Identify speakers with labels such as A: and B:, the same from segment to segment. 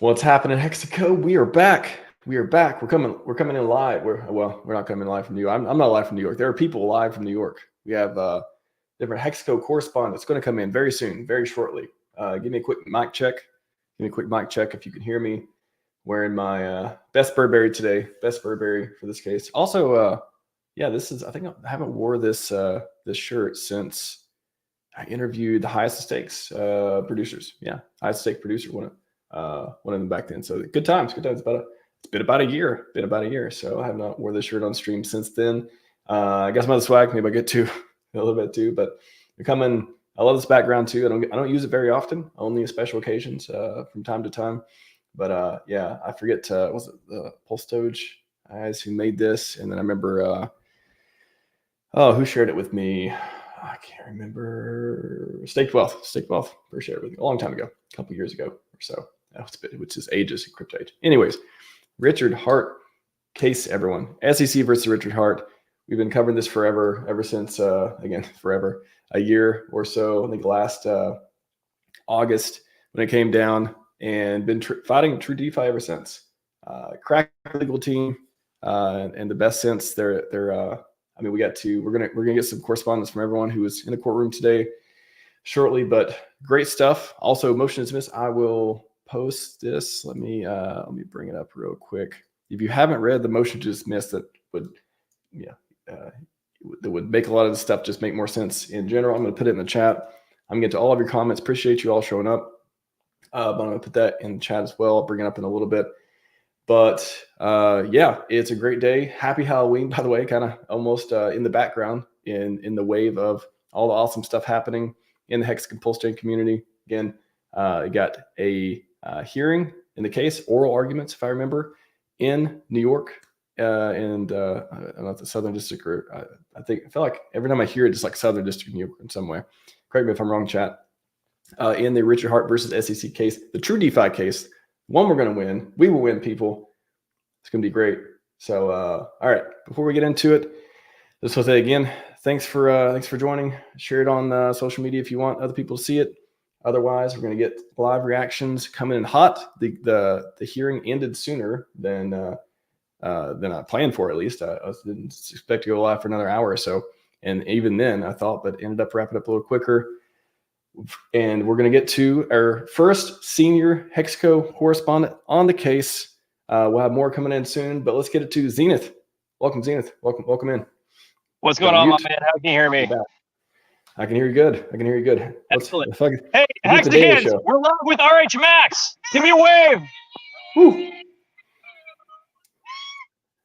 A: What's happening, Hexico? We are back. We are back. We're coming in live. We're not coming live from New York. I'm not live from New York. There are people live from New York. We have different Hexico correspondents going to come in very soon, very shortly. Give me a quick mic check. Give me a quick mic check if you can hear me. Wearing my best Burberry today. Best Burberry for this case. Also, yeah, this is. I think I haven't wore this this shirt since I interviewed the highest stakes producers. Yeah, highest stake producer one of them back then. So good times. It's been about a year. So I have not wore this shirt on stream since then. I got some other swag. Maybe I get to a little bit too. But we're coming. I love this background too. I don't use it very often. Only on special occasions from time to time. But yeah, I forget. Was it the PulseChain guys who made this? And then I remember. Who shared it with me? I can't remember. Staked Wealth first shared it with me a long time ago, a couple years ago or so. Which is ages, crypto age. Anyways, Richard Hart case, everyone. SEC versus Richard Hart. We've been covering this forever, ever since, forever, a year or so. I think last August when it came down, and been fighting True DeFi ever since. Crack legal team, and the best sense they're we're gonna get some correspondence from everyone who was in the courtroom today shortly, but great stuff. Also, motion to dismiss. I will post this. Let me bring it up real quick. If you haven't read the motion to dismiss, that would make a lot of the stuff just make more sense in general. I'm going to put it in the chat. I'm going to get to all of your comments. Appreciate you all showing up. But I'm going to put that in the chat as well. I'll bring it up in a little bit. But yeah, it's a great day. Happy Halloween, by the way, kind of almost in the background in the wave of all the awesome stuff happening in the Hex and PulseChain community. Again, got a hearing in the case, oral arguments, if I remember, in New York and I don't know if the Southern District, or I feel like every time I hear it, it's like Southern District of New York in some way. Correct me if I'm wrong, chat. In the Richard Hart versus SEC case, the True DeFi case, one we're going to win. We will win, people. It's going to be great. So, all right, before we get into it, let's say again, thanks for joining. Share it on social media if you want other people to see it. Otherwise, we're going to get live reactions coming in hot. The hearing ended sooner than I planned for, at least. I didn't expect to go live for another hour or so. And even then, I thought, but ended up wrapping up a little quicker. And we're going to get to our first senior Hexco correspondent on the case. We'll have more coming in soon, but let's get it to Zenith. Welcome, Zenith. Welcome in.
B: What's going on, my man? How can you hear me?
A: I can hear you good.
B: Excellent. Hey, Hexicans, we're live with RHMax. Give me a wave.
A: Woo.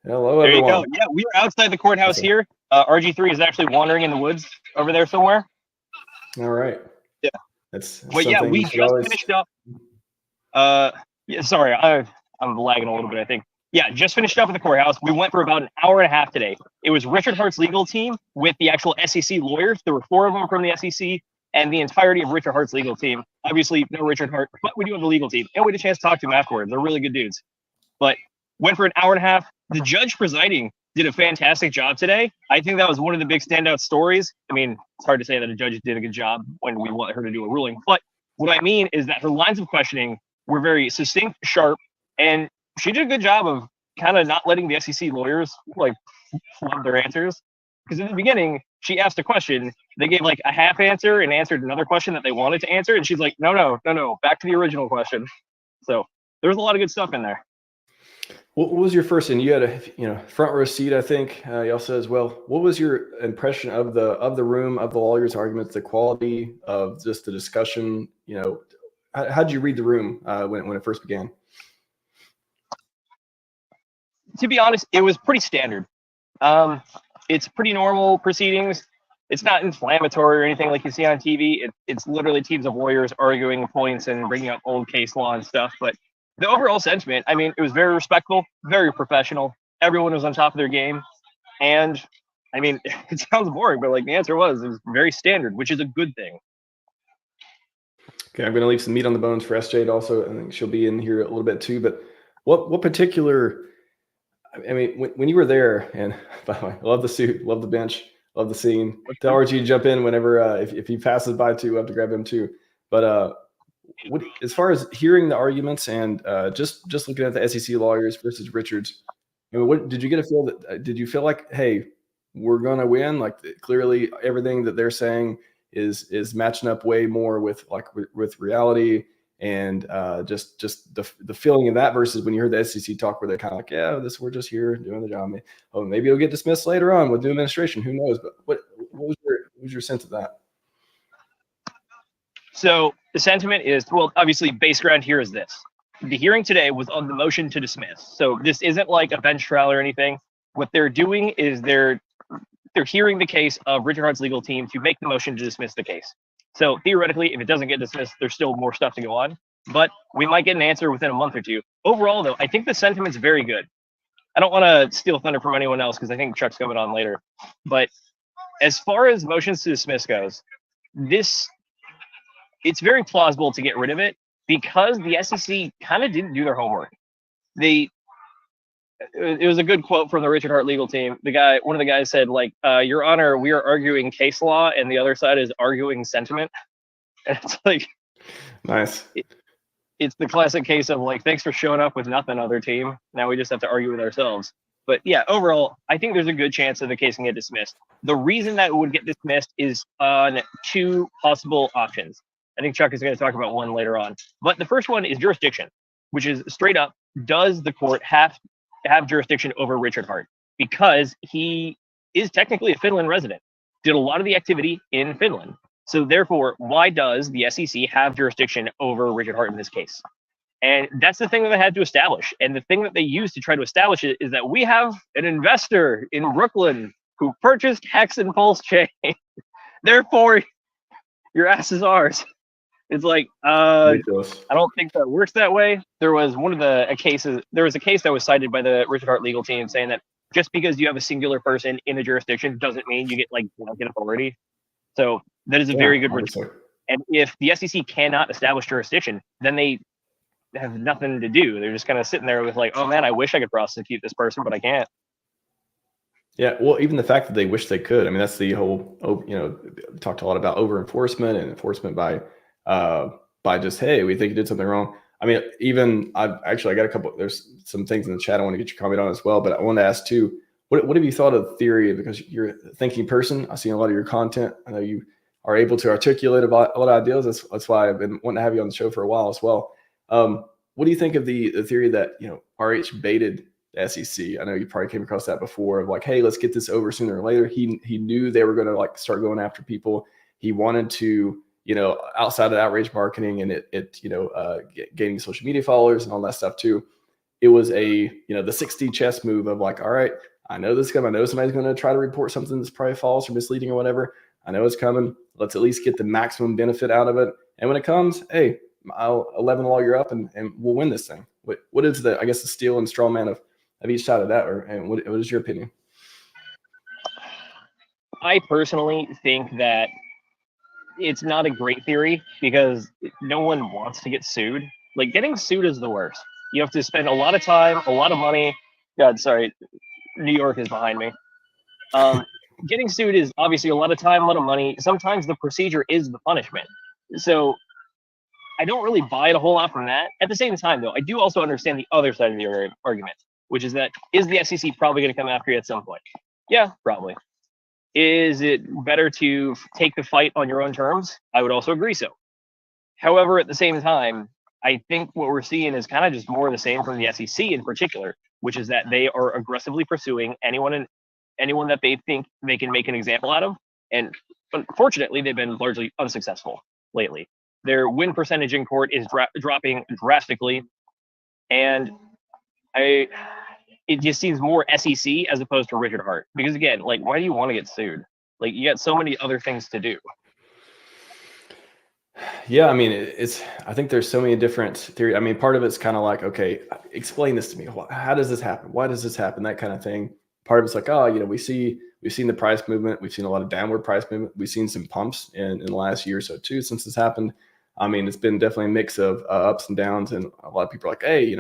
A: Hello,
B: there
A: everyone.
B: You go. Yeah, we are outside the courthouse here. RG3 is actually wandering in the woods over there somewhere.
A: All right.
B: Yeah.
A: That's
B: yeah, we just finished up. Yeah, sorry, I'm lagging a little bit, I think. Yeah, just finished up at the courthouse. We went for about an hour and a half today. It was Richard Hart's legal team with the actual SEC lawyers. There were 4 of them from the SEC and the entirety of Richard Hart's legal team. Obviously, no Richard Hart, but we do have the legal team. And we had a chance to talk to them afterwards. They're really good dudes. But went for an hour and a half. The judge presiding did a fantastic job today. I think that was one of the big standout stories. I mean, it's hard to say that a judge did a good job when we want her to do a ruling. But what I mean is that her lines of questioning were very succinct, sharp, and she did a good job of kind of not letting the SEC lawyers like flub their answers. Because in the beginning, she asked a question, they gave like a half answer and answered another question that they wanted to answer, and she's like, no, back to the original question. So there was a lot of good stuff in there.
A: What was your first, and you had a front row seat, I think, you also as well. What was your impression of the room, of the lawyers' arguments, the quality of just the discussion? How did you read the room when it first began?
B: To be honest, it was pretty standard. It's pretty normal proceedings. It's not inflammatory or anything like you see on TV. It's literally teams of lawyers arguing points and bringing up old case law and stuff. But the overall sentiment, I mean, it was very respectful, very professional. Everyone was on top of their game. And I mean, it sounds boring, but like the answer was, it was very standard, which is a good thing.
A: Okay, I'm going to leave some meat on the bones for SJ also. I think she'll be in here a little bit too. But what particular, I mean, when you were there, and by the way, love the suit, love the bench, love the scene. Tell RG to jump in whenever, if he passes by too, we'll have to grab him too. But what, as far as hearing the arguments and just looking at the SEC lawyers versus Richards, I mean, what did you get a feel that? Did you feel like, hey, we're gonna win? Like clearly, everything that they're saying is matching up way more with with reality, and just the feeling of that versus when you heard the SEC talk, where they're kind of like, yeah, we're just here doing the job. Oh, maybe it'll get dismissed later on with the administration. Who knows? But what was your sense of that?
B: So the sentiment is, well, obviously base ground here is this. The hearing today was on the motion to dismiss. So this isn't like a bench trial or anything. What they're doing is they're hearing the case of Richard Hart's legal team to make the motion to dismiss the case. So theoretically, if it doesn't get dismissed, there's still more stuff to go on, but we might get an answer within a month or two. Overall, though, I think the sentiment's very good. I don't want to steal thunder from anyone else because I think Chuck's coming on later. But as far as motions to dismiss goes, it's very plausible to get rid of it because the SEC kind of didn't do their homework. It was a good quote from the Richard Hart legal team. One of the guys said, like, Your Honor, we are arguing case law and the other side is arguing sentiment. And it's like,
A: nice.
B: It's the classic case of like, thanks for showing up with nothing, other team. Now we just have to argue with ourselves. But yeah, overall, I think there's a good chance that the case can get dismissed. The reason that it would get dismissed is on two possible options. I think Chuck is going to talk about one later on. But the first one is jurisdiction, which is straight up, does the court have jurisdiction over Richard Hart? Because he is technically a Finland resident, did a lot of the activity in Finland. So therefore, why does the SEC have jurisdiction over Richard Hart in this case? And that's the thing that they had to establish. And the thing that they used to try to establish it is that we have an investor in Brooklyn who purchased Hex and PulseChain. Therefore, your ass is ours. It's like, I don't think that works that way. There was a case that was cited by the Richard Hart legal team saying that just because you have a singular person in a jurisdiction doesn't mean you get like blanket authority. So that is a very good retort. And if the SEC cannot establish jurisdiction, then they have nothing to do. They're just kind of sitting there with like, oh man, I wish I could prosecute this person, but I can't.
A: Yeah, well, even the fact that they wish they could. I mean, that's the whole, talked a lot about over enforcement and enforcement by just, hey, we think you did something wrong. I mean, even I got a couple, there's some things in the chat I want to get your comment on as well, but I want to ask too, what have you thought of the theory? Because you're a thinking person. I've seen a lot of your content. I know you are able to articulate a lot of ideas. That's why I've been wanting to have you on the show for a while as well. What do you think of the theory that, RH baited the SEC? I know you probably came across that before of like, hey, let's get this over sooner or later. He knew they were going to like start going after people. He wanted to, outside of outrage marketing and gaining social media followers and all that stuff too. It was the 60 chess move of like, all right, I know this coming. I know somebody's going to try to report something that's probably false or misleading or whatever. I know it's coming. Let's at least get the maximum benefit out of it. And when it comes, hey, I'll 11 lawyer up and we'll win this thing. What is the steal and straw man of each side of that? And what is your opinion?
B: I personally think that it's not a great theory because no one wants to get sued. Like getting sued is the worst. You have to spend a lot of time, a lot of money. God, sorry. New York is behind me. Getting sued is obviously a lot of time, a lot of money. Sometimes the procedure is the punishment. So I don't really buy it a whole lot from that. At the same time, though, I do also understand the other side of the argument, which is that is the SEC probably going to come after you at some point? Yeah, probably. Is it better to take the fight on your own terms? I would also agree so. However, at the same time, I think what we're seeing is kind of just more of the same from the SEC in particular, which is that they are aggressively pursuing anyone that they think they can make an example out of. And unfortunately, they've been largely unsuccessful lately. Their win percentage in court is dropping drastically. And it just seems more SEC as opposed to Richard Hart. Because again, like, why do you want to get sued? Like, you got so many other things to do.
A: Yeah, I mean, I think there's so many different theories. I mean, part of it's kind of like, okay, explain this to me. How does this happen? Why does this happen? That kind of thing. Part of it's like, oh, we've seen the price movement. We've seen a lot of downward price movement. We've seen some pumps in the last year or so too, since this happened. I mean, it's been definitely a mix of ups and downs. And a lot of people are like, hey,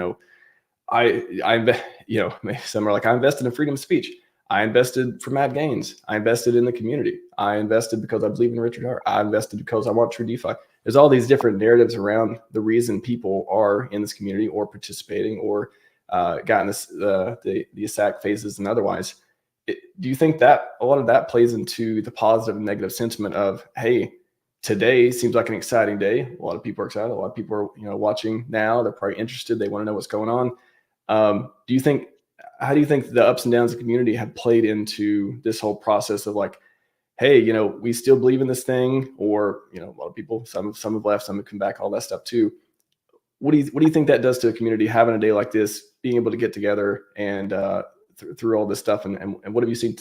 A: some are like, I invested in freedom of speech. I invested for mad gains. I invested in the community. I invested because I believe in Richard Hart. I invested because I want true DeFi. there's all these different narratives around the reason people are in this community or participating or gotten this the SAC phases and otherwise. Do you think that a lot of that plays into the positive and negative sentiment of, hey, today seems like an exciting day. A lot of people are excited. A lot of people are, watching now. They're probably interested. They want to know what's going on. How do you think the ups and downs of the community have played into this whole process of like, hey, we still believe in this thing, or, a lot of people, some have left, some have come back, all that stuff too. What do you think that does to a community having a day like this, being able to get together and through all this stuff? And what have you seen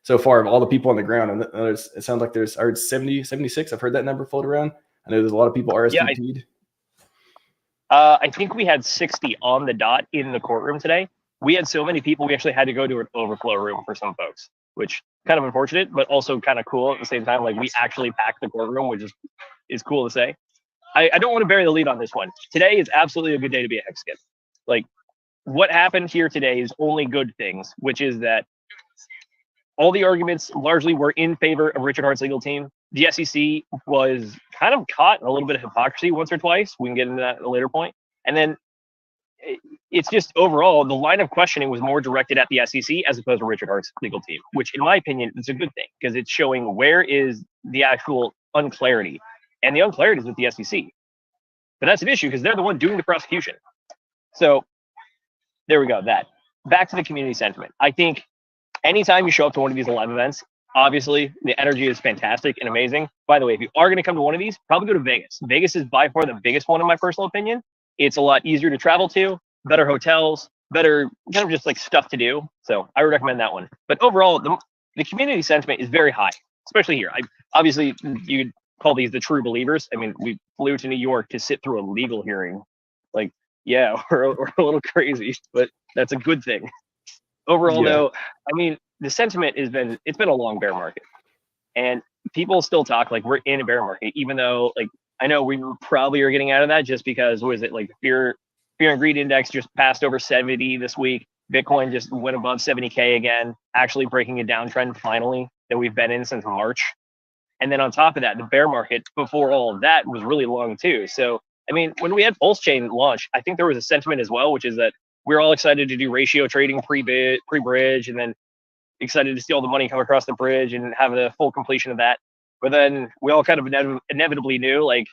A: so far of all the people on the ground? And it sounds like I heard 70, 76. I've heard that number float around. I know there's a lot of people RSVP'd.
B: I think we had 60 on the dot in the courtroom today. We had so many people, we actually had to go to an overflow room for some folks, which kind of unfortunate, but also kind of cool at the same time. Like, we actually packed the courtroom, which is cool to say. I don't want to bury the lead on this one. Today is absolutely a good day to be a hex kid. Like, what happened here today is only good things, which is that all the arguments largely were in favor of Richard Hart's legal team. The SEC was kind of caught in a little bit of hypocrisy once or twice. We can get into that at a later point. And then it's just overall, the line of questioning was more directed at the SEC as opposed to Richard Hart's legal team, which in my opinion is a good thing because it's showing where is the actual unclarity. And the unclarity is with the SEC. But that's an issue because they're the one doing the prosecution. So there we go. That. Back to the community sentiment. I think anytime you show up to one of these live events, obviously the energy is fantastic and amazing. By the way, if you are going to come to one of these, probably go to Vegas. Vegas is by far the biggest one in my personal opinion. It's a lot easier to travel to, better hotels, better kind of just like stuff to do. So I would recommend that one. But overall, the community sentiment is very high, especially here. Obviously, you could call these the true believers. I mean, we flew to New York to sit through a legal hearing. Like, yeah, we're a little crazy, but that's a good thing. Overall, though, I mean, the sentiment it's been a long bear market, and people still talk like we're in a bear market, even though like I know we probably are getting out of that just because what is it like fear and greed index just passed over 70 this week. Bitcoin just went above 70K again, actually breaking a downtrend finally that we've been in since March. And then on top of that, the bear market before all of that was really long too. So I mean, when we had PulseChain launch, I think there was a sentiment as well, which is that we're all excited to do ratio trading pre-bridge, and then excited to see all the money come across the bridge and have the full completion of that. But then we all kind of inevitably knew like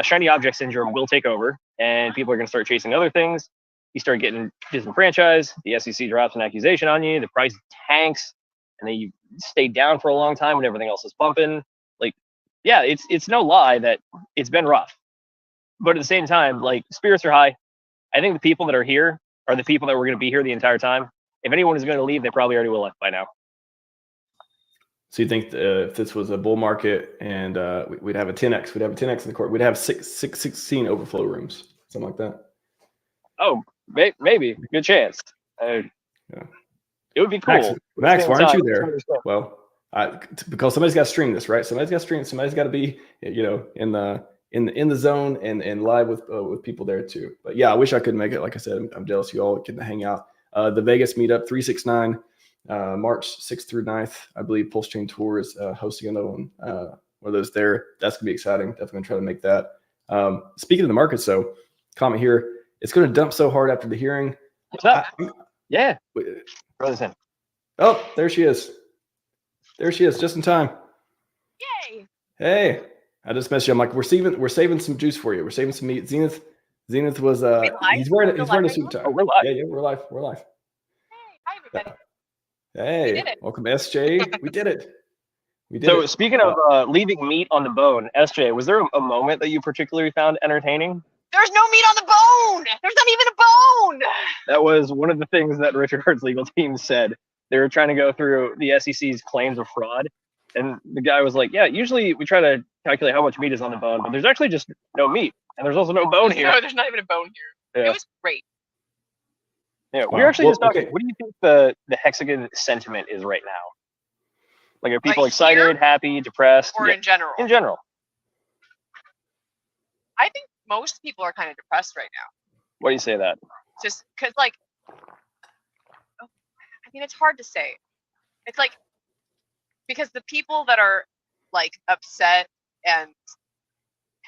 B: shiny object syndrome will take over and people are going to start chasing other things. You start getting disenfranchised. The SEC drops an accusation on you. The price tanks, and then you stay down for a long time when everything else is pumping. Like, yeah, it's no lie that it's been rough. But at the same time, like, spirits are high. I think the people that are here are the people that were going to be here the entire time. If anyone is going to leave, they probably already will have left by now.
A: So you think if this was a bull market and we'd have a 10x, we'd have a 10x in the court, we'd have 16 overflow rooms, something like that.
B: Oh, maybe. Good chance. It would be cool.
A: Max, why aren't you there? Well, because somebody's got to stream this, right? Somebody's got to stream. Somebody's got to be, in the zone and live with people there too. But yeah, I wish I could make it. Like I said, I'm jealous you all can hang out. The Vegas meetup 369, March 6th through 9th. I believe PulseChain Tour is hosting another one. One of those there. That's gonna be exciting. Definitely gonna try to make that. Speaking of the markets, though, comment here. It's gonna dump so hard after the hearing.
B: What's up? Yeah. Throw this in.
A: Oh, there she is. There she is, just in time.
C: Yay!
A: Hey, I just messaged you. I'm like, we're saving some juice for you. We're saving some meat. Zenith was he's wearing a suit tie.
B: Oh, we're live.
A: Yeah, we're live.
C: Hey, hi everybody.
A: Hey, welcome SJ. We did it.
B: So speaking of leaving meat on the bone, SJ, was there a moment that you particularly found entertaining?
C: There's no meat on the bone. There's not even a bone.
B: That was one of the things that Richard Hart's legal team said. They were trying to go through the SEC's claims of fraud. And the guy was like, yeah, usually we try to calculate how much meat is on the bone, but there's actually just no meat. And there's also no bone here.
C: No, there's not even a bone here.
B: Yeah.
C: It was great.
B: Yeah, we're actually just talking. What do you think the hexagon sentiment is right now? Like, are people excited,
C: here,
B: happy, depressed?
C: Or in general?
B: In general.
C: I think most people are kind of depressed right now.
B: Why do you say that?
C: Just because, like, I mean, it's hard to say. It's like, because the people that are, like, upset and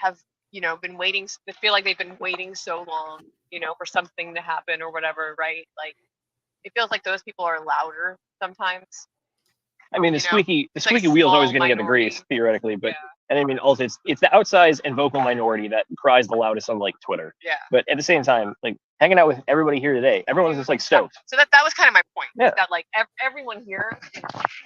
C: have, you know, been waiting, they feel like they've been waiting so long, you know, for something to happen or whatever, right? Like, it feels like those people are louder sometimes.
B: I mean, the
C: You know,
B: squeaky
C: it's like
B: wheel's always
C: small
B: going to get the
C: minority.
B: grease theoretically, but
C: Yeah.
B: and I mean also it's the outsized and vocal minority that cries the loudest on like Twitter.
C: Yeah.
B: But at the same time, like hanging out with everybody here today, everyone's just like stoked.
C: So that was kind of my point.
B: Yeah.
C: That like everyone here.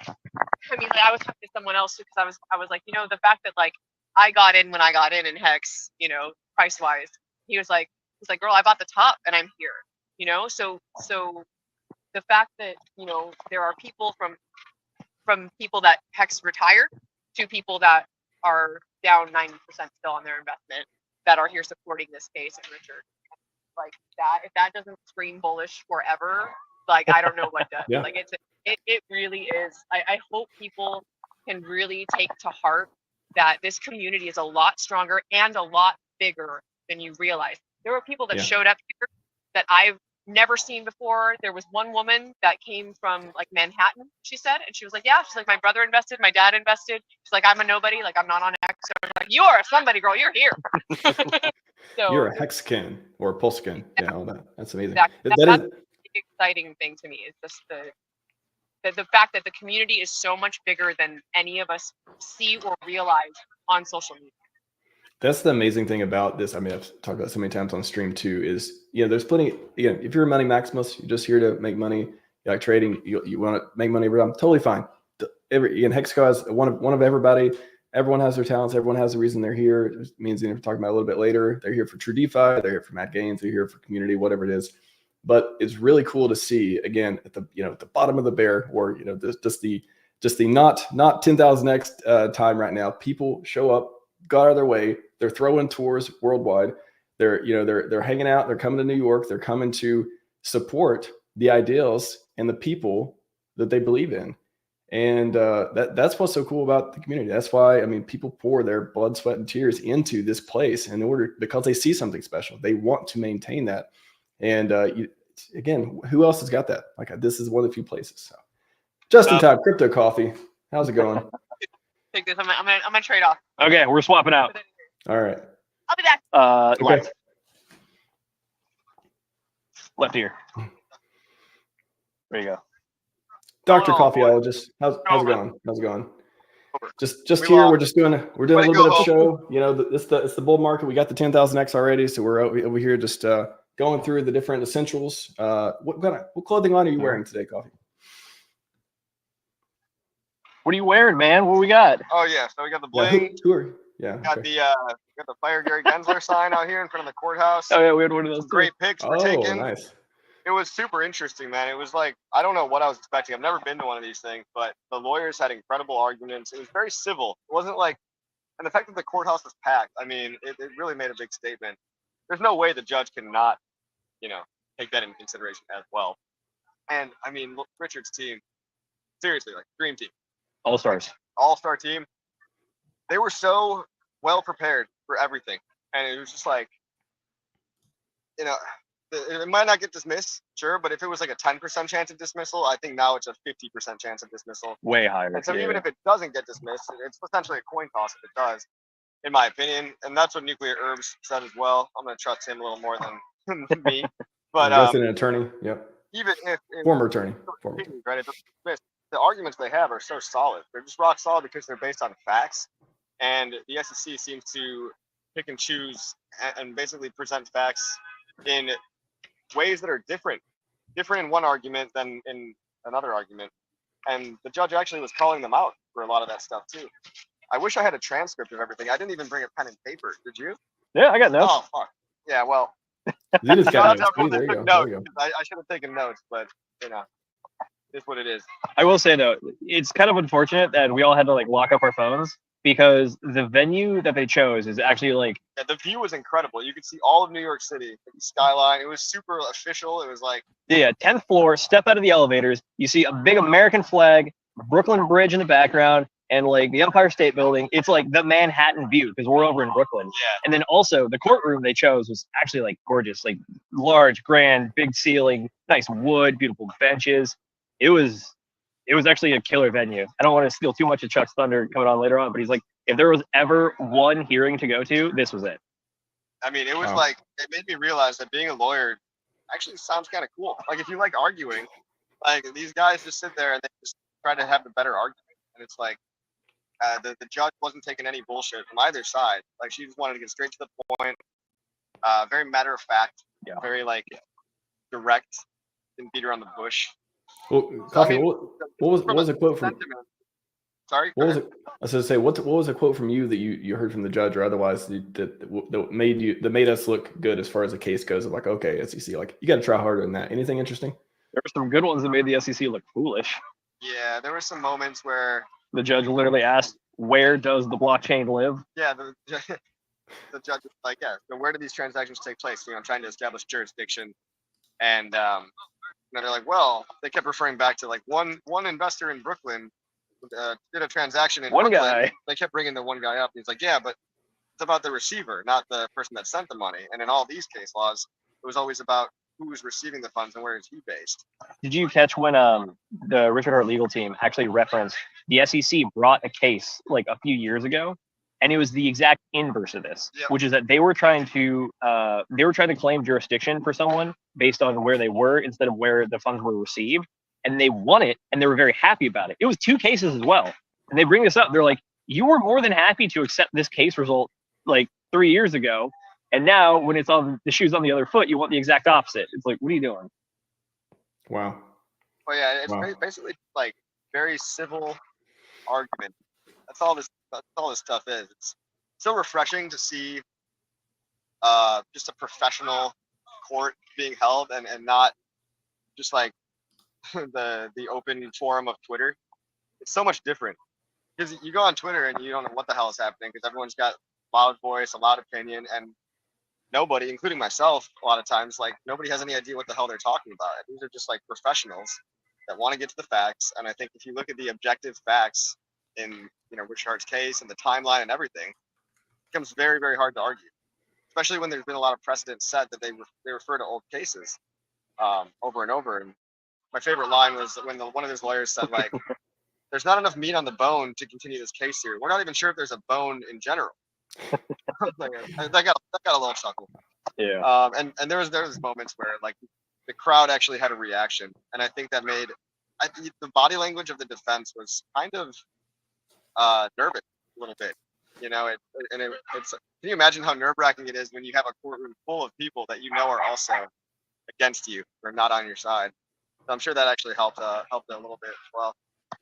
C: I mean, like, I was talking to someone else because I was like, you know, the fact that like I got in when I got in Hex, you know, price wise, he's like, girl, I bought the top and I'm here, you know. So the fact that, you know, there are people from people that Hex retired to people that are down 90% still on their investment that are here supporting this case and Richard, like that, if that doesn't scream bullish forever, like I don't know what does.
A: Yeah.
C: Like it really is. I hope people can really take to heart that this community is a lot stronger and a lot bigger than you realize. There were people that
A: Yeah.
C: showed up here that I've never seen before. There was one woman that came from like Manhattan, she said, and she was like, yeah, she's like, my brother invested, my dad invested. She's like, I'm a nobody, like I'm not on X. I was like, you are somebody, girl, you're here. So
A: You're a hexcan or a PulseChain. Yeah, all that. That's amazing.
C: exactly.
A: That
C: That's
A: is,
C: the exciting thing to me is just the fact that the community is so much bigger than any of us see or realize on social media.
A: that's the amazing thing about this. I mean, I've talked about it so many times on stream too, is, you know, there's plenty, again, if you're a money maximalist, you're just here to make money, you like trading, you want to make money every time, totally fine. Again, Hexco has one of everybody. Everyone has their talents. Everyone has the reason they're here. It means, you know, we're talking about a little bit later. They're here for true DeFi. They're here for mad gains. They're here for community, whatever it is. But it's really cool to see, again, at the, you know, at the bottom of the bear, or, you know, just the not 10,000x time right now. People show up, got out of their way. They're throwing tours worldwide. They're, you know, they're hanging out. They're coming to New York. They're coming to support the ideals and the people that they believe in. And that's what's so cool about the community. That's why, I mean, people pour their blood, sweat, and tears into this place because they see something special. They want to maintain that. And again, who else has got that? Like, this is one of the few places. So, just in time, crypto coffee. How's it going?
C: Take this. I'm gonna trade off.
B: Okay, we're swapping out.
A: All right.
C: I'll be back.
A: Okay.
B: Left ear. There you go.
A: Dr.
D: Oh,
A: Coffeeologist. How's it going? How's it going? Just here, we're doing a little bit of show. You know, it's the bull market. We got the 10,000x already, so we're over here just going through the different essentials. What clothing line are you wearing today, Coffee?
B: What are you wearing, man? What we got?
D: Oh yeah, so we got the bling.
A: Got
D: the got the Fire Gary Gensler sign out here in front of the courthouse.
B: Oh yeah, we had one of those.
D: Great pics were taken.
A: Nice.
D: It was super interesting, man. It was like, I don't know what I was expecting. I've never been to one of these things, but the lawyers had incredible arguments. It was very civil. It wasn't like, and the fact that the courthouse was packed, I mean, it really made a big statement. There's no way the judge cannot, you know, take that into consideration as well. And I mean, look, Richard's team, seriously, like dream team.
B: All-stars.
D: All-star team. They were so well prepared for everything. And it was just like, you know, it might not get dismissed, sure, but if it was like a 10% chance of dismissal, I think now it's a 50% chance of dismissal.
B: Way higher.
D: And so even if it doesn't get dismissed, it's essentially a coin toss if it does, in my opinion. And that's what Nuclear Herbs said as well. I'm going to trust him a little more than me. But
A: an attorney. Yep.
D: Even if
A: former attorney.
D: Right, the arguments they have are so solid. They're just rock solid because they're based on facts. And the SEC seems to pick and choose and basically present facts in ways that are different in one argument than in another argument. And the judge actually was calling them out for a lot of that stuff too. I wish I had a transcript of everything. I didn't even bring a pen and paper. Did you?
B: Yeah, I got notes.
D: Oh, fuck. Yeah, well.
A: Zenith got
D: notes.
A: There you go.
D: I should have taken notes, but, you know, it's what it is.
B: I will say, though, it's kind of unfortunate that we all had to, like, lock up our phones because the venue that they chose is actually, like...
D: Yeah, the view was incredible. You could see all of New York City, the skyline. It was super official. It was like...
B: Yeah, 10th floor, step out of the elevators. You see a big American flag, Brooklyn Bridge in the background, and, like, the Empire State Building. It's, like, the Manhattan view because we're over in Brooklyn.
D: Yeah.
B: And then also, the courtroom they chose was actually, like, gorgeous. Like, large, grand, big ceiling, nice wood, beautiful benches. It was actually a killer venue. I don't want to steal too much of Chuck's thunder coming on later on, but he's like, If there was ever one hearing to go to, this was it.
D: I mean, it was
A: Wow.
D: like, it made me realize that being a lawyer actually sounds kind of cool. Like, if you like arguing, like, these guys just sit there and they just try to have the better argument. And it's like, the judge wasn't taking any bullshit from either side. Like, she just wanted to get straight to the point, very matter of fact,
B: Yeah.
D: very, like, direct, didn't beat around the bush.
A: Well,
D: So, I
A: Coffee,
D: mean,
A: what was a quote from?
D: sentiment- Sorry?
A: What was it? I was going to say, what was a quote from you that you heard from the judge or otherwise that made us look good as far as the case goes? Of like, okay, SEC, like you got to try harder than that. Anything interesting?
B: There were some good ones that made the SEC look foolish.
D: Yeah, there were some moments where,
B: The judge literally asked, "Where does the blockchain live?"
D: yeah, the judge was like, yeah, so where do these transactions take place? You know, I'm trying to establish jurisdiction. And they're like, well, they kept referring back to like one investor in Brooklyn did a transaction in
B: One
D: Brooklyn.
B: guy.
D: They kept bringing the one guy up. And he's like, yeah, but it's about the receiver, not the person that sent the money. And in all these case laws, it was always about who was receiving the funds and where is he based.
B: Did you catch when the Richard Hart legal team actually referenced the SEC brought a case like a few years ago, and it was the exact inverse of this,
D: Yep.
B: which is that they were trying to claim jurisdiction for someone based on where they were instead of where the funds were received, and they won it, and they were very happy about it. It was 2 cases as well, and they bring this up. They're like, "You were more than happy to accept this case result like 3 years ago, and now when it's on the shoes on the other foot, you want the exact opposite." It's like, what are you doing?
A: Wow.
D: Well, yeah, it's
A: Wow.
D: basically like very civil argument. That's all this stuff is. It's so refreshing to see just a professional court being held and not just like the open forum of Twitter. It's so much different because you go on Twitter and you don't know what the hell is happening because everyone's got loud voice, a loud opinion, and nobody, including myself, a lot of times, like nobody has any idea what the hell they're talking about. These are just like professionals that want to get to the facts. And I think if you look at the objective facts in Richard Hart's case and the timeline and everything, it becomes very, very hard to argue, especially when there's been a lot of precedent set that they refer to old cases over and over. And my favorite line was when one of his lawyers said, like, there's not enough meat on the bone to continue this case here. We're not even sure if there's a bone in general. that got a little chuckle.
B: Yeah.
D: And there was moments where like the crowd actually had a reaction, and I think that made the body language of the defense was kind of nervous a little bit. It's can you imagine how nerve-wracking it is when you have a courtroom full of people that you know are also against you or not on your side? So I'm sure that actually helped a little bit as well.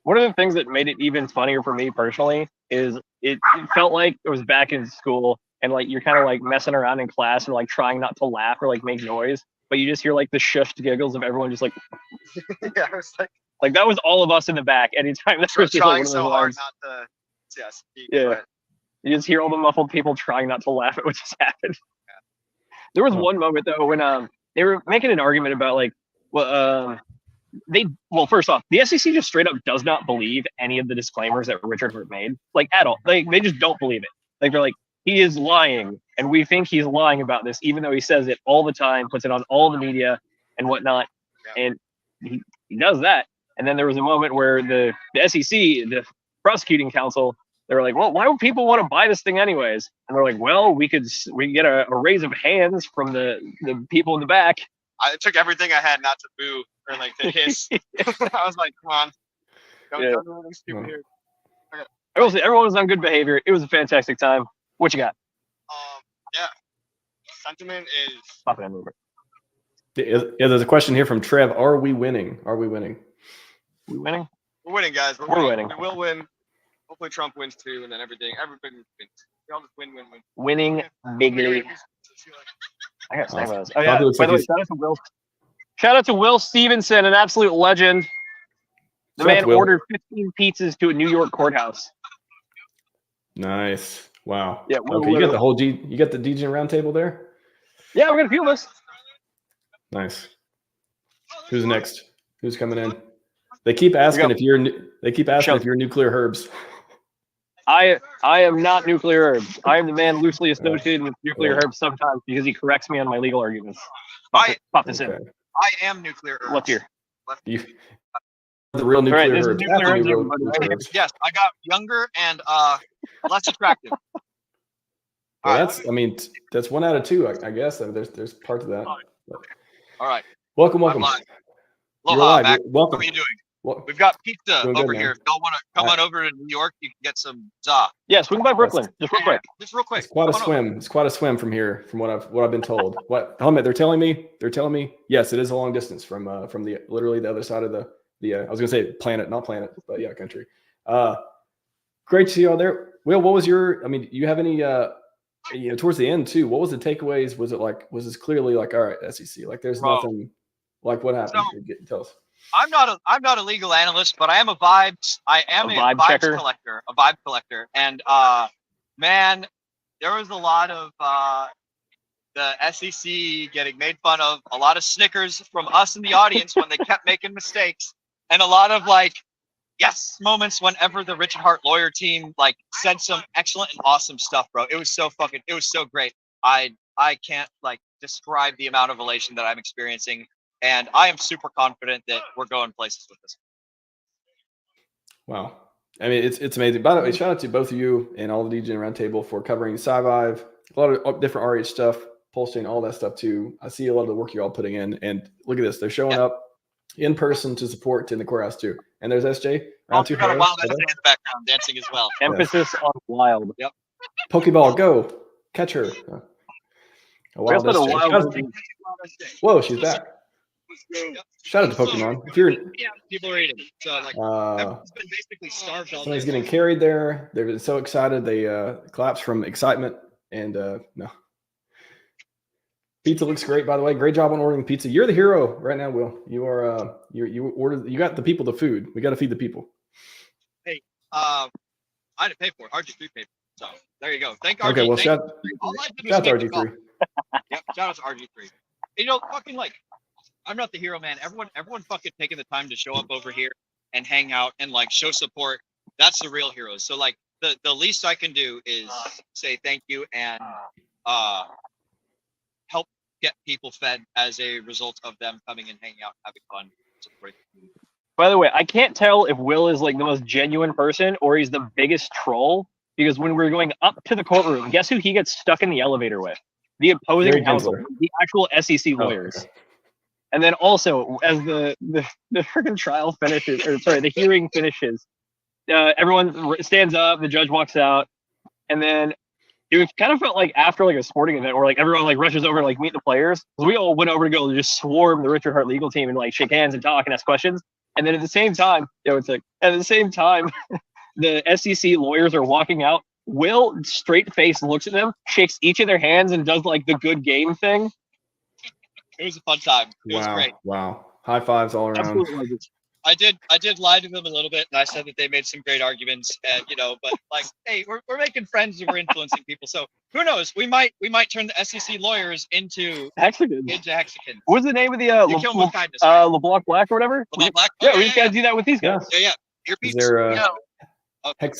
B: One of the things that made it even funnier for me personally is it felt like it was back in school and like you're kind of like messing around in class and like trying not to laugh or like make noise, but you just hear like the shushed giggles of everyone just like
D: Yeah, I was
B: like that was all of us in the back anytime that was just like one
D: trying
B: of those
D: so hard
B: lines.
D: not to speak.
B: Yeah.
D: But
B: You just hear all the muffled people trying not to laugh at what just happened. There was one moment though when they were making an argument about like first off, the SEC just straight up does not believe any of the disclaimers that Richard Hart made, like at all. Like they just don't believe it. Like they're like, he is lying, and we think he's lying about this, even though he says it all the time, puts it on all the media and whatnot, and he does that. And then there was a moment where the SEC, the prosecuting counsel, they were like, well, why would people want to buy this thing anyways? And they're like, well, we can get a raise of hands from the people in the back.
D: It took everything I had not to boo or like to hiss. I was like, come on, don't do anything stupid here.
B: I will say everyone was on good behavior. It was a fantastic time. What you got?
D: Yeah, sentiment is.
B: Pop it in over.
A: Yeah, there's a question here from Trev. Are we winning? Are we winning?
B: We winning?
D: We're winning, guys.
B: We're winning.
D: We will win. Hopefully Trump wins too, and then everybody wins. We all just win.
B: Winning bigly. I got to say those. Oh,
A: Probably
B: yeah.
A: looks
B: By
A: like
B: the way,
A: he's-
B: shout out to Will Stevenson, an absolute legend. The
A: Shout out
B: man
A: to Will.
B: ordered 15 pizzas to a New York courthouse.
A: Nice. Wow.
B: Yeah, Will
A: Okay, you got
B: literally-
A: you got the DJ roundtable there?
B: Yeah, we're gonna feel this.
A: Nice. Who's next? Who's coming in? They keep asking if you're nuclear herbs.
B: I am not nuclear herbs. I am the man loosely associated with nuclear herbs sometimes because he corrects me on my legal arguments. Pop this in.
A: Okay.
D: I am nuclear.
B: Let's hear.
A: You the real
B: right,
A: nuclear
B: this is
A: herbs.
B: nuclear
A: That's the
B: herbs,
A: new real
B: everybody,
A: nuclear
B: right?
A: herbs.
E: Yes, I got younger and less attractive.
A: Well,
E: All right.
A: that's, I mean, that's 1 out of 2, I guess. I mean, there's parts of that. But
E: All right.
A: welcome.
E: I'm live.
A: You're
E: Aloha,
A: live.
E: Mac.
A: Welcome.
E: How are you doing?
A: Well,
E: We've got pizza
A: Doing good,
E: over
A: man.
E: here. If y'all want to come on over to New York, you can get some za.
B: Yeah, swing by Brooklyn, just real quick.
E: Just real quick.
A: it's quite a
E: Come on
A: swim. It's quite a swim from here, from what I've been told. What helmet? They're telling me. Yes, it is a long distance from the literally the other side of the I was gonna say planet, not planet, but yeah, country. Great to see you all there. Will, what was your? I mean, you have any? Towards the end too. What was the takeaways? Was it like? Was this clearly like, all right, SEC? Like, there's
E: Bro.
A: nothing. Like, what happened?
E: So-
A: Tell us.
E: I'm not a legal analyst, but I am a vibes. I am
B: A
E: a
B: vibe
E: vibes
B: checker?
E: collector, a vibe collector. And man, there was a lot of the SEC getting made fun of, a lot of snickers from us in the audience when they kept making mistakes, and a lot of like yes moments whenever the Richard Hart lawyer team like said some excellent and awesome stuff, bro. It was so great. I can't like describe the amount of elation that I'm experiencing. And I am super confident that we're going places with this.
A: Wow. I mean, it's amazing. By the way, shout out to both of you and all the DJ Roundtable for covering Scivive, a lot of different RH stuff, PulseChain, all that stuff too. I see a lot of the work you're all putting in, and look at this. They're showing up in person to support in the courthouse too. And there's SJ.
E: Also got a wild SJ in the background dancing as well.
B: Emphasis on wild.
E: Yep.
A: Pokeball, go. Catch her. A wild
B: We also
A: SJ.
B: had a wild
A: Whoa, she's back. Shout out to Pokemon. If you're
E: People are eating. So like everyone's been basically starved all
A: somebody's
E: day.
A: getting carried there. They've been so excited. They collapsed from excitement. And no. Pizza looks great, by the way. Great job on ordering pizza. You're the hero right now, Will. You are you got the people the food. We got to feed the people.
E: Hey, I didn't pay for it. RG3 paid for it. So there you go. Thank RG3.
A: Okay, well, shout
E: All I did was
A: out to
E: make the call.
A: RG3.
E: Yep, shout out to RG3. You know, fucking like, I'm not the hero, man. Everyone fucking taking the time to show up over here and hang out and like show support. That's the real heroes. So like the least I can do is say thank you and help get people fed as a result of them coming and hanging out, having fun, supporting.
B: By the way, I can't tell if Will is like the most genuine person or he's the biggest troll, because when we're going up to the courtroom, guess who he gets stuck in the elevator with? The opposing
A: Gary
B: counsel,
A: Gensler.
B: the actual SEC lawyers.
A: Okay.
B: And then also, as the freaking trial finishes, or sorry, the hearing finishes, everyone stands up, the judge walks out, and then it kind of felt like after like a sporting event where like everyone like rushes over to like meet the players. We all went over to go just swarm the Richard Hart legal team and like shake hands and talk and ask questions. And then at the same time, the SEC lawyers are walking out. Will straight face looks at them, shakes each of their hands, and does like the good game thing.
E: It was a fun time. It was great.
A: Wow. High fives all around.
B: Absolutely like it.
E: I did lie to them a little bit, and I said that they made some great arguments, and but like, hey, we're making friends and we're influencing people. So who knows? We might turn the SEC lawyers into
B: Hexagons.
E: Hexagons.
B: What was the name of the
E: You kill them with kindness. Right?
B: LeBlanc Black or whatever?
E: LeBlanc Black?
B: Yeah, we just gotta do that with these guys.
E: Yeah. Earpiece.
A: Is there
B: We're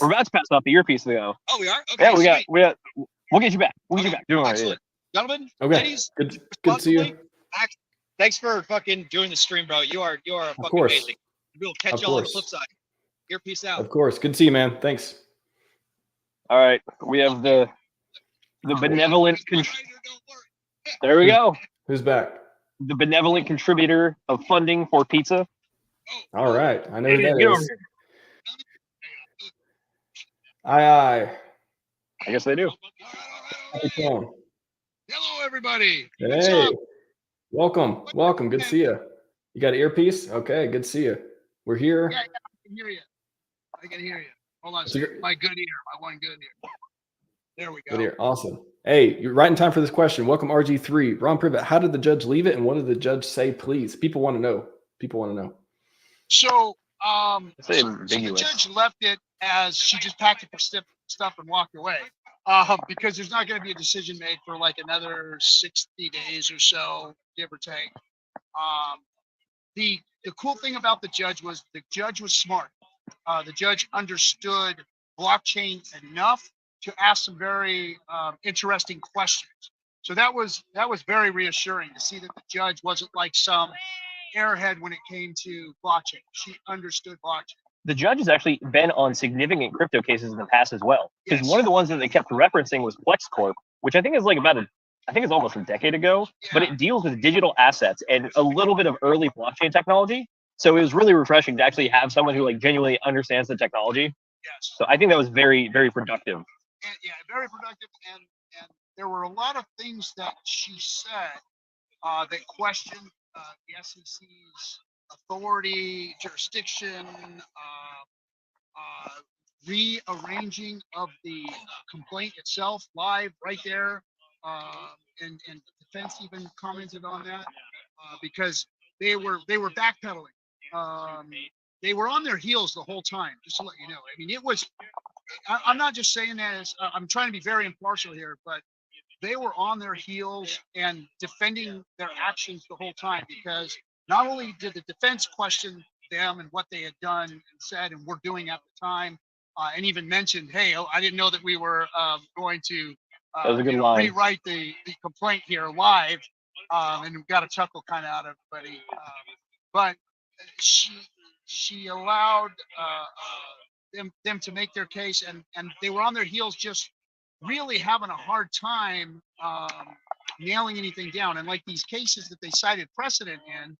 B: about to pass off the earpiece though.
E: Oh, we are. Okay,
B: Yeah,
E: sweet.
B: we'll get you back. We'll get you back. Don't worry.
E: Excellent. Gentlemen,
A: Okay.
E: ladies,
A: Good to see you.
E: thanks for fucking doing the stream, bro. You are fucking
A: course.
E: amazing. We'll catch
A: Of
E: y'all on the
A: course.
E: flip side. Earpiece out.
A: Of course. Good to see you, man. Thanks.
B: All right, we have the benevolent. There we go.
A: Who's back?
B: The benevolent contributor of funding for pizza.
A: All right. I know who
B: Get
A: that
B: over
A: is.
B: here.
A: Aye.
B: I guess they do.
A: How's it going?
F: Hello, everybody. What's
A: Hey.
F: up?
A: Welcome. Good to see you. You got an earpiece? Okay. Good to see you. We're here.
F: Yeah, I can hear you. I can hear you. Hold on a
A: So
F: second.
A: you're-
F: My good ear. My one good ear. There we go.
A: Good ear. Awesome. Hey, you're right in time for this question. Welcome, RG3. Ron Privet, how did the judge leave it, and what did the judge say, please? People want to know.
F: So,
B: It's
F: so the
B: ambiguous.
F: judge left it as she just packed up her stuff and walked away. Because there's not going to be a decision made for like another 60 days or so, give or take. The cool thing about the judge was smart. The judge understood blockchain enough to ask some very interesting questions. So that was very reassuring to see that the judge wasn't like some airhead when it came to blockchain. She understood blockchain.
B: The judge has actually been on significant crypto cases in the past as well. Because
F: Yes.
B: one of the ones that they kept referencing was Flex Corp, which I think is like I think it's almost a decade ago, but it deals with digital assets and a little bit of early blockchain technology. So it was really refreshing to actually have someone who like genuinely understands the technology.
F: Yes.
B: So I think that was very, very productive.
F: And, yeah, very productive. And there were a lot of things that she said that questioned the SEC's authority, jurisdiction, rearranging of the complaint itself live right there. And the defense even commented on that because they were backpedaling. They were on their heels the whole time, just to let you know. I mean, it was, I'm not just saying that as, I'm trying to be very impartial here, but they were on their heels and defending their actions the whole time, because not only did the defense question them and what they had done and said and were doing at the time, and even mentioned, hey, I didn't know that we were going to
B: That was a good line.
F: rewrite the complaint here live, and we got a chuckle kind of out of everybody. But she allowed them to make their case, and they were on their heels, just really having a hard time nailing anything down. And like these cases that they cited precedent in,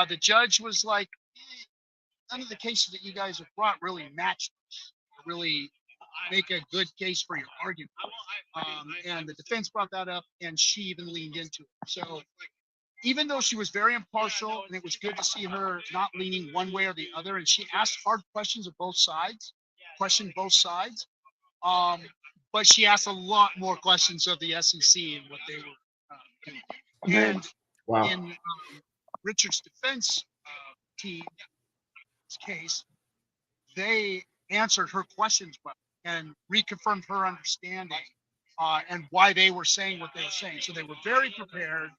F: the judge was like, none of the cases that you guys have brought really match this, really make a good case for your argument. And the defense brought that up, and she even leaned into it. So even though she was very impartial, and it was good to see her not leaning one way or the other, and she asked hard questions of both sides, questioned both sides, but she asked a lot more questions of the SEC and what they were doing. And
A: Wow.
F: in Richard's defense team's case, they answered her questions well and reconfirmed her understanding and why they were saying what they were saying. So they were very prepared.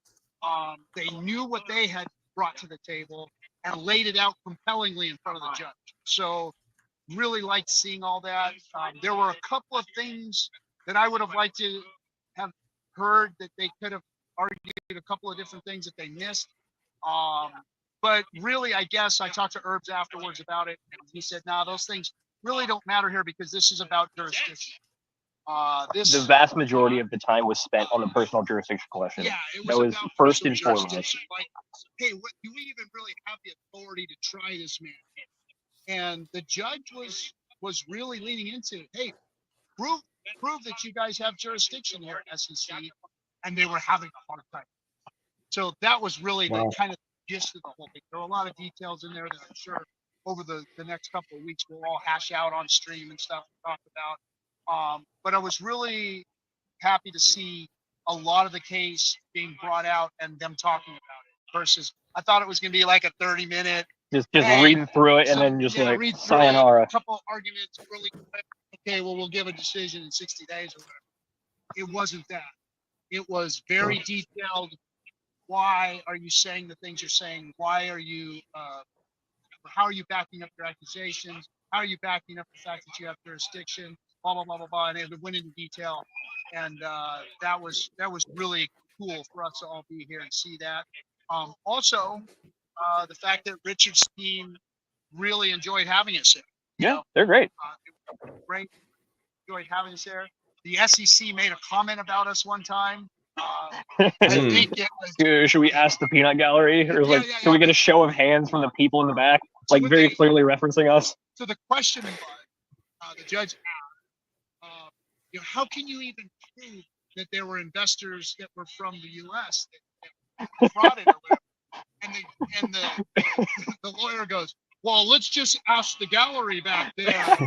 F: They knew what they had brought to the table and laid it out compellingly in front of the judge. So really liked seeing all that. There were a couple of things that I would have liked to have heard that they could have argued, a couple of different things that they missed. But really, I guess I talked to Herbs afterwards about it, and he said, "No, those things really don't matter here because this is about jurisdiction."
B: The vast majority of the time was spent on the personal jurisdiction question.
F: Yeah,
B: that was
F: about
B: first
F: personal
B: and foremost.
F: jurisdiction. Like, hey, what, do we even really have the authority to try this man? And the judge was really leaning into, hey, prove that you guys have jurisdiction here at SEC, and they were having a hard time. So that was really the kind of gist of the whole thing. There were a lot of details in there that I'm sure over the next couple of weeks we'll all hash out on stream and stuff and talk about. But I was really happy to see a lot of the case being brought out and them talking about it versus I thought it was going to be like a 30-minute.
B: Just reading through it and then just like sayonara.
F: A couple arguments really quick. Okay, well, we'll give a decision in 60 days or whatever. It wasn't that. It was very detailed. Why are you saying the things you're saying? Why are you, how are you backing up your accusations? How are you backing up the fact that you have jurisdiction? Blah, blah, blah, blah, blah. And it went into detail. And that was really cool for us to all be here and see that. Also, the fact that Richard's team really enjoyed having us there.
B: Yeah, they're great.
F: It was great. Enjoyed having us there. The SEC made a comment about us one time. I think it was,
B: should we ask the peanut gallery, or like, can we get a show of hands from the people in the back, like very clearly referencing us?
F: So the question was, the judge asked, how can you even prove that there were investors that were from the U.S. that brought it or whatever? And the lawyer goes, well, let's just ask the gallery back there.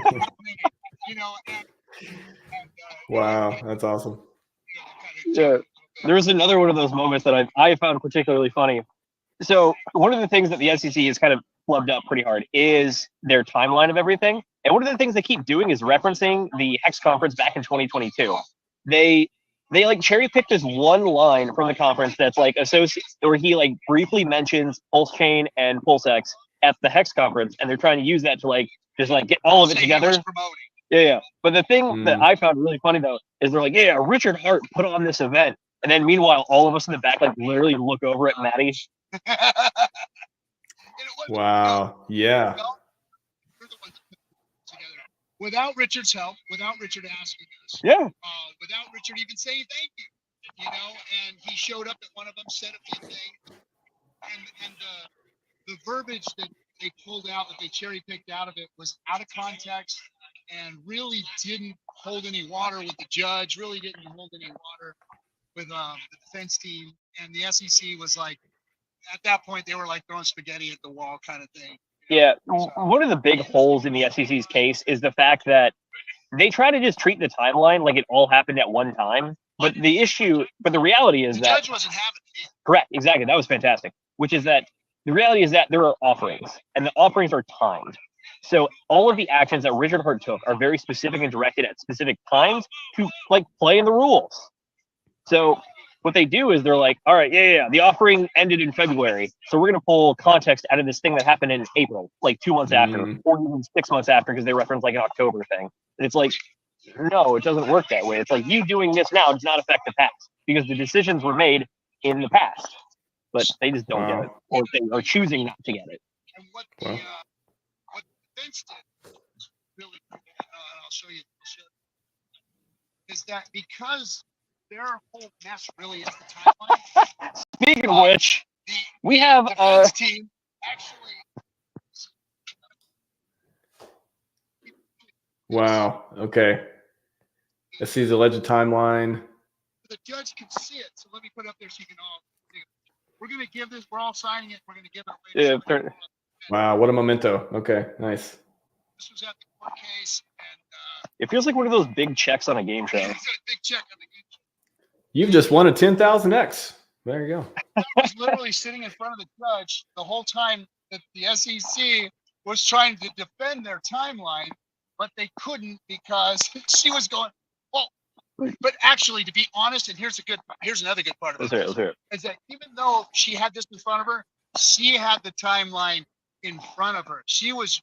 A: Wow, that's awesome.
B: Yeah, there was another one of those moments that I found particularly funny. So one of the things that the SEC has kind of flubbed up pretty hard is their timeline of everything. And one of the things they keep doing is referencing the Hex conference back in 2022. They like cherry picked this one line from the conference that's like associated, where he like briefly mentions PulseChain and PulseX at the Hex conference, and they're trying to use that to like just like get all of it together. Yeah. But the thing that I found really funny though is they're like, yeah, Richard Hart put on this event, and then meanwhile all of us in the back like literally look over at Maddie.
F: ones.
A: Wow. Yeah.
F: We're the ones that put it together. Without Richard's help, without Richard asking us,
B: Yeah.
F: without Richard even saying thank you, and he showed up at one of them, said a few things, and the verbiage that they pulled out, that they cherry picked out of it, was out of context and really didn't hold any water with the judge, really didn't hold any water with the defense team. And the SEC was like, at that point, they were like throwing spaghetti at the wall kind of thing.
B: Yeah. One of the big holes in the SEC's case is the fact that they try to just treat the timeline like it all happened at one time. But the reality is
F: The
B: that
F: judge wasn't having it.
B: correct, exactly. That was fantastic. Which is that the reality is that there are offerings, and the offerings are timed. So all of the actions that Richard Hart took are very specific and directed at specific times to like play in the rules. So what they do is they're like, all right, yeah, the offering ended in February, so we're gonna pull context out of this thing that happened in April, like 2 months after, or even 6 months after, because they reference like an October thing. And it's like, no, it doesn't work that way. It's like you doing this now does not affect the past because the decisions were made in the past, but they just don't get it, or they are choosing not to get it.
F: And what the defense did really cool, and I'll show you, is that because their whole mess really is the timeline.
B: Speaking of which, we have
F: defense team actually.
A: Wow. Okay. Let's see the alleged timeline.
F: The judge can see it, so let me put it up there so you can all see it. We're going to give this, we're all signing it, we're going to give it away.
B: Yeah,
A: Wow, what a memento. Okay, nice.
F: This was at the court case, and
B: it feels like one of those big checks on a game show.
F: it's a big check on the game show.
A: You've just won a 10,000X. There you go.
F: I was literally sitting in front of the judge the whole time that the SEC was trying to defend their timeline, but they couldn't because she was going, well, but actually, to be honest, and here's another good part of it.
B: Let's hear it.
F: Is that even though she had this in front of her, she had the timeline in front of her. She was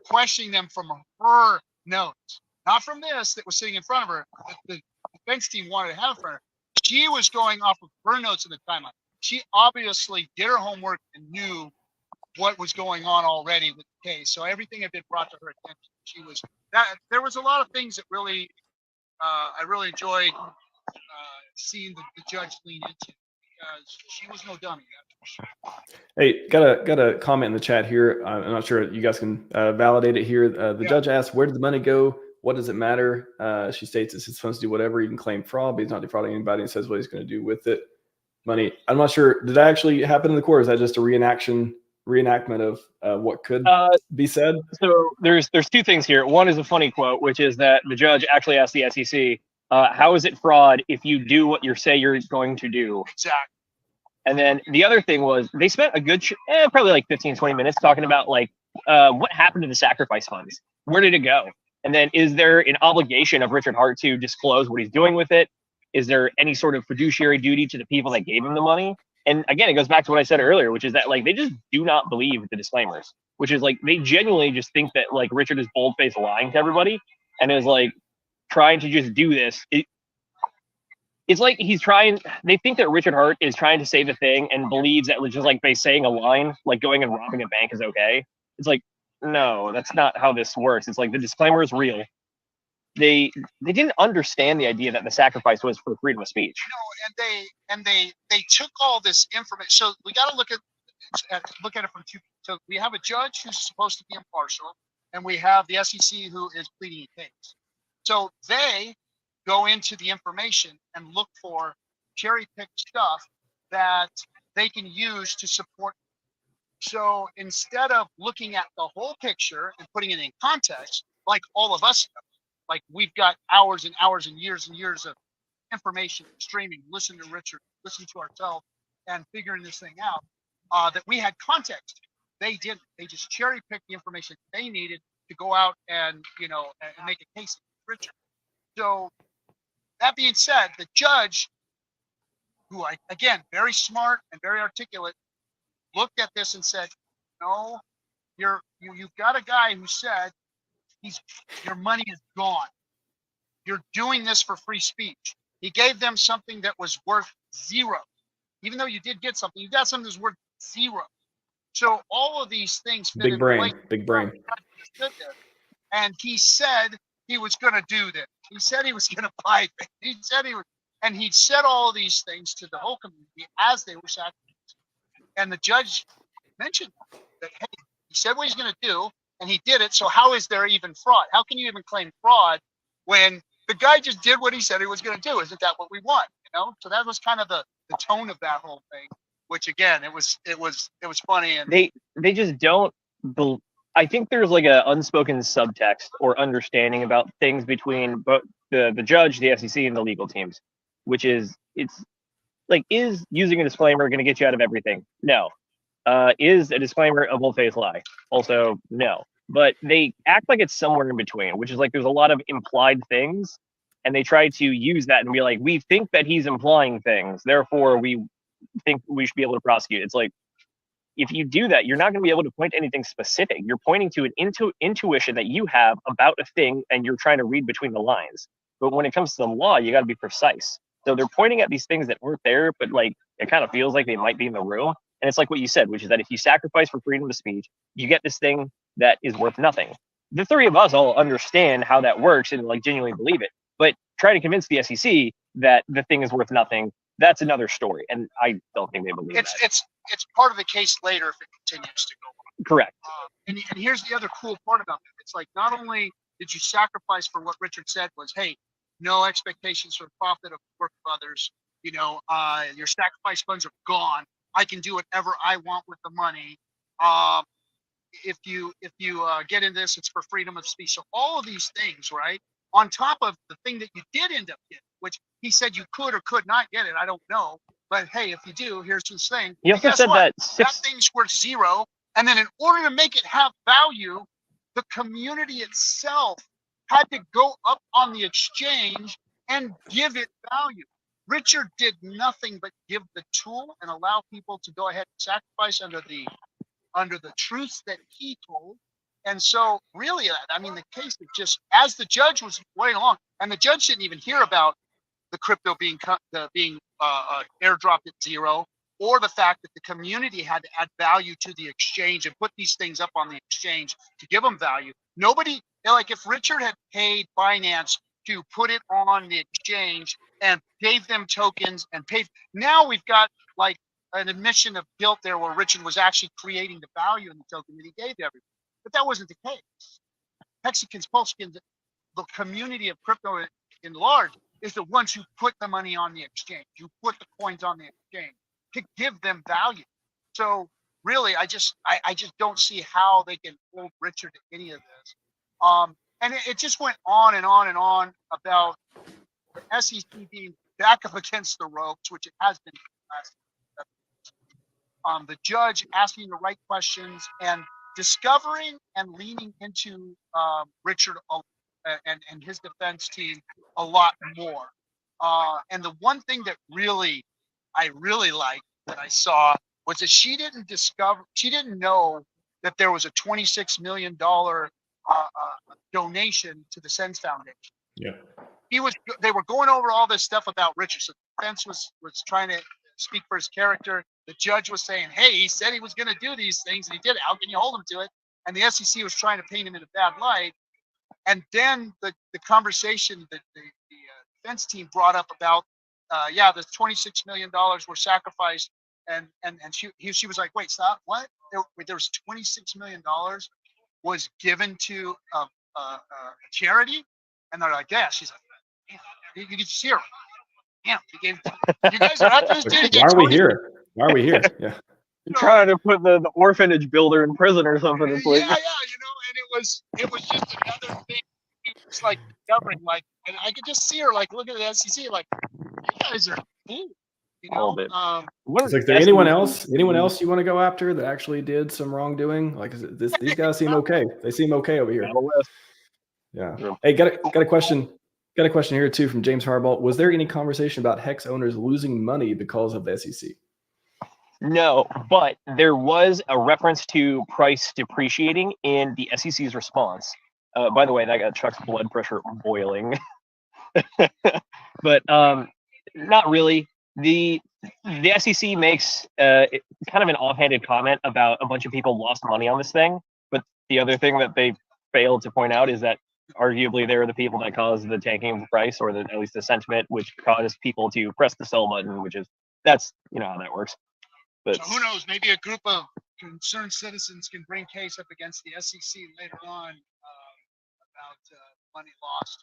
F: questioning them from her notes, not from this that was sitting in front of her, that the defense team wanted to have for her. She was going off of her notes in the timeline. She obviously did her homework and knew what was going on already with the case. So everything had been brought to her attention. There was a lot of things that really, I really enjoyed seeing the judge lean into, because she was no dummy. That's for sure.
A: Hey, got a comment in the chat here. I'm not sure you guys can validate it here. The judge asked, where did the money go? What does it matter? She states it's his funds to do whatever. He can claim fraud, but he's not defrauding anybody, and says what he's going to do with it. Money. I'm not sure. Did that actually happen in the court? Or is that just a reenactment of what could be said?
B: So there's two things here. One is a funny quote, which is that the judge actually asked the SEC, how is it fraud if you do what you say you're going to do?
F: Exactly.
B: And then the other thing was they spent a good, probably like 15, 20 minutes talking about like what happened to the sacrifice funds? Where did it go? And then is there an obligation of Richard Hart to disclose what he's doing with it? Is there any sort of fiduciary duty to the people that gave him the money? And again, it goes back to what I said earlier, which is that like they just do not believe the disclaimers, which is like they genuinely just think that like Richard is bold-faced lying to everybody and is like trying to just do this. It's like they think that Richard Hart is trying to say the thing and believes that just like by saying a line, like going and robbing a bank is okay. It's like, no, that's not how this works. It's like the disclaimer is real. They didn't understand the idea that the sacrifice was for freedom of speech.
F: And they took all this information. So we got to look at it from two. So we have a judge who's supposed to be impartial, and we have the SEC who is pleading a case. So they go into the information and look for cherry-picked stuff that they can use to support. So instead of looking at the whole picture and putting it in context, like all of us, like we've got hours and hours and years of information streaming, listen to Richard, listen to ourselves, and figuring this thing out, that we had context. They didn't. They just cherry-picked the information they needed to go out and and make a case against Richard. So that being said, the judge, who again very smart and very articulate, looked at this and said, "No, you've got a guy who said your money is gone. You're doing this for free speech." He gave them something that was worth zero, even though you did get something. You got something that's worth zero. So all of these things fit
A: Big
F: in
A: brain,
F: place.
A: big brain.
F: And he said he was going to do this. He said he was going to buy things. He said he was, and he said all of these things to the whole community as they were sacrificing. And the judge mentioned that, hey, he said what he's going to do, and he did it. So how is there even fraud? How can you even claim fraud when the guy just did what he said he was going to do? Isn't that what we want? You know. So that was kind of the tone of that whole thing. Which again, it was funny. And
B: they just don't. I think there's like a unspoken subtext or understanding about things between both the judge, the SEC, and the legal teams, which is it's like, is using a disclaimer going to get you out of everything? No. Is a disclaimer a bold-faced lie? Also, no. But they act like it's somewhere in between, which is like there's a lot of implied things, and they try to use that and be like, we think that he's implying things, therefore we think we should be able to prosecute. It's like, if you do that, you're not going to be able to point to anything specific. You're pointing to an intuition that you have about a thing, and you're trying to read between the lines. But when it comes to the law, you got to be precise. So they're pointing at these things that weren't there, but like it kind of feels like they might be in the room. And it's like what you said, which is that if you sacrifice for freedom of speech, you get this thing that is worth nothing. The three of us all understand how that works and like genuinely believe it. But try to convince the SEC that the thing is worth nothing, that's another story. And I don't think they believe that.
F: It's part of the case later if it continues to go on.
B: Correct.
F: And here's the other cool part about it. It's like, not only did you sacrifice for what Richard said was, hey, no expectations for profit of work of others. You know, your sacrifice funds are gone. I can do whatever I want with the money. If you get into this, it's for freedom of speech. So all of these things, right? On top of the thing that you did end up getting, which he said you could or could not get it. I don't know. But hey, if you do, here's his thing.
B: You also said
F: what?
B: that
F: thing's worth zero. And then in order to make it have value, the community itself had to go up on the exchange and give it value. Richard did nothing but give the tool and allow people to go ahead and sacrifice under the truths that he told. And so really, I mean, the case is just, as the judge was going along, and the judge didn't even hear about the crypto being airdropped at zero, or the fact that the community had to add value to the exchange and put these things up on the exchange to give them value. Nobody, like if Richard had paid Binance to put it on the exchange and gave them tokens and paid, now we've got like an admission of guilt there where Richard was actually creating the value in the token that he gave to everybody. But that wasn't the case. Hexicans, PulseChain, the community of crypto in large is the ones who put the money on the exchange. You put the coins on the exchange to give them value. So really, I just don't see how they can hold Richard to any of this. And it just went on and on and on about the SEC being back up against the ropes, which it has been last. The judge asking the right questions and discovering and leaning into Richard and his defense team a lot more. And the one thing that I really liked that I saw was that she didn't know that there was a $26 million donation to the Sens Foundation.
A: Yeah.
F: They were going over all this stuff about Richard. So the defense was trying to speak for his character. The judge was saying, hey, he said he was going to do these things and he did it. How can you hold him to it? And the SEC was trying to paint him in a bad light. And then the conversation that the defense team brought up about, the $26 million were sacrificed. And she was like, wait, stop, what? There was $26 million was given to a charity? And they're like, yeah. She's like, damn, you can just hear her. Damn, you guys are after this dude.
A: Why are we here? Why are we here? Yeah.
B: You're trying to put the orphanage builder in prison or something. It's like,
F: and it was just another thing. It's like discovering, like, and I could just see her, like, looking at the SEC, like, you guys are cool, you know.
A: Is there anyone else you want to go after that actually did some wrongdoing? Like, these guys seem okay. They seem okay over here. Yeah. Hey, got a question. Got a question here too from James Harbaugh. Was there any conversation about Hex owners losing money because of the SEC?
B: No, but there was a reference to price depreciating in the SEC's response. By the way, that got Chuck's blood pressure boiling. But not really. The the SEC makes kind of an offhanded comment about a bunch of people lost money on this thing, but the other thing that they failed to point out is that arguably they're the people that caused the tanking of the price, or at least the sentiment, which caused people to press the sell button, that's how that works. But
F: So who knows? Maybe a group of concerned citizens can bring case up against the SEC later on about money lost.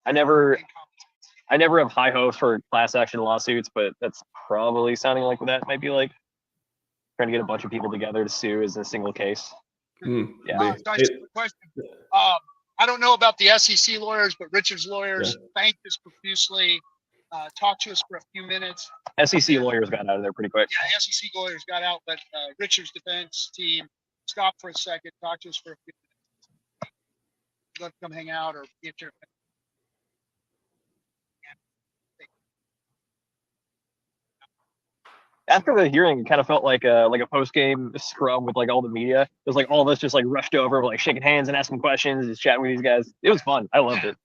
B: I never have high hopes for class action lawsuits, but that's probably sounding like what that might be like. Trying to get a bunch of people together to sue as a single case.
F: Yeah. Question. I don't know about the SEC lawyers, but Richard's lawyers thanked us profusely. Talked to us for a few minutes.
B: SEC lawyers got out of there pretty quick.
F: Yeah, SEC lawyers got out, but Richard's defense team stopped for a second, talked to us for a few minutes. Let them come hang out or get your.
B: After the hearing, it kind of felt like a post game scrum with like all the media. It was like all of us just like rushed over, like shaking hands and asking questions, just chatting with these guys. It was fun. I loved it.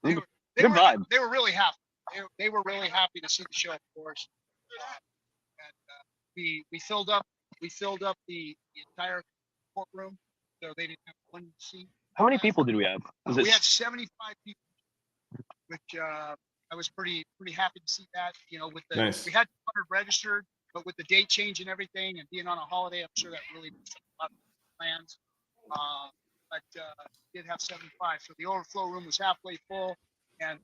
B: Good vibe.
F: They were really happy. They were really happy to see the show, of course. And we filled up the entire courtroom, so they didn't have one seat.
B: How many people did we have?
F: We had 75 people, which I was pretty happy to see that. With the
A: Nice.
F: We had 200 registered, but with the date change and everything, and being on a holiday, I'm sure that really messed up a lot of plans. But did have 75, so the overflow room was halfway full, and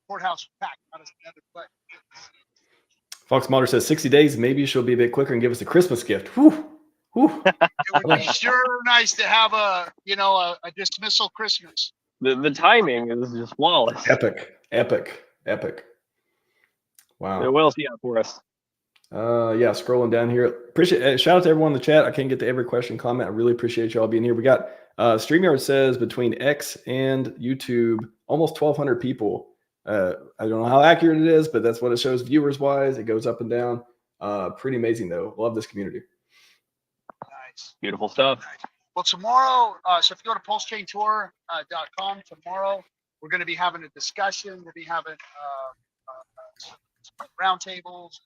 F: courthouse was packed. Not as another, but.
A: Fox Modder says 60 days. Maybe she'll be a bit quicker and give us a Christmas gift. Whew. Whew.
F: It would be sure nice to have a dismissal Christmas.
B: The timing is just flawless.
A: Epic. Wow.
B: What else you got for us?
A: Yeah, scrolling down here. Appreciate shout out to everyone in the chat. I can't get to every question, comment. I really appreciate y'all being here. We got StreamYard says between X and YouTube, almost 1,200 people. I don't know how accurate it is, but that's what it shows viewers wise. It goes up and down. Pretty amazing though. Love this community.
F: Nice.
B: Beautiful stuff.
F: Well, tomorrow, so if you go to PulseChainTour.com, tomorrow we're going to be having a discussion. We'll be having roundtables.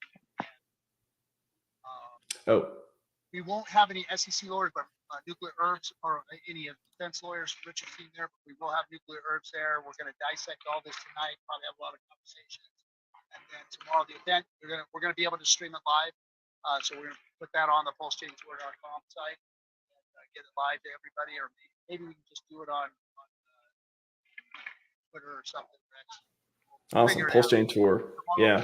F: We won't have any SEC lawyers, but nuclear herbs or any of the defense lawyers, Richard team there, but we will have nuclear herbs there. We're going to dissect all this tonight, probably have a lot of conversations. And then tomorrow, the event, we're going to be able to stream it live. So we're going to put that on the PulseChainTour.com site and get it live to everybody, or maybe we can just do it on Twitter or something.
A: Awesome. PulseChain Tour. Yeah.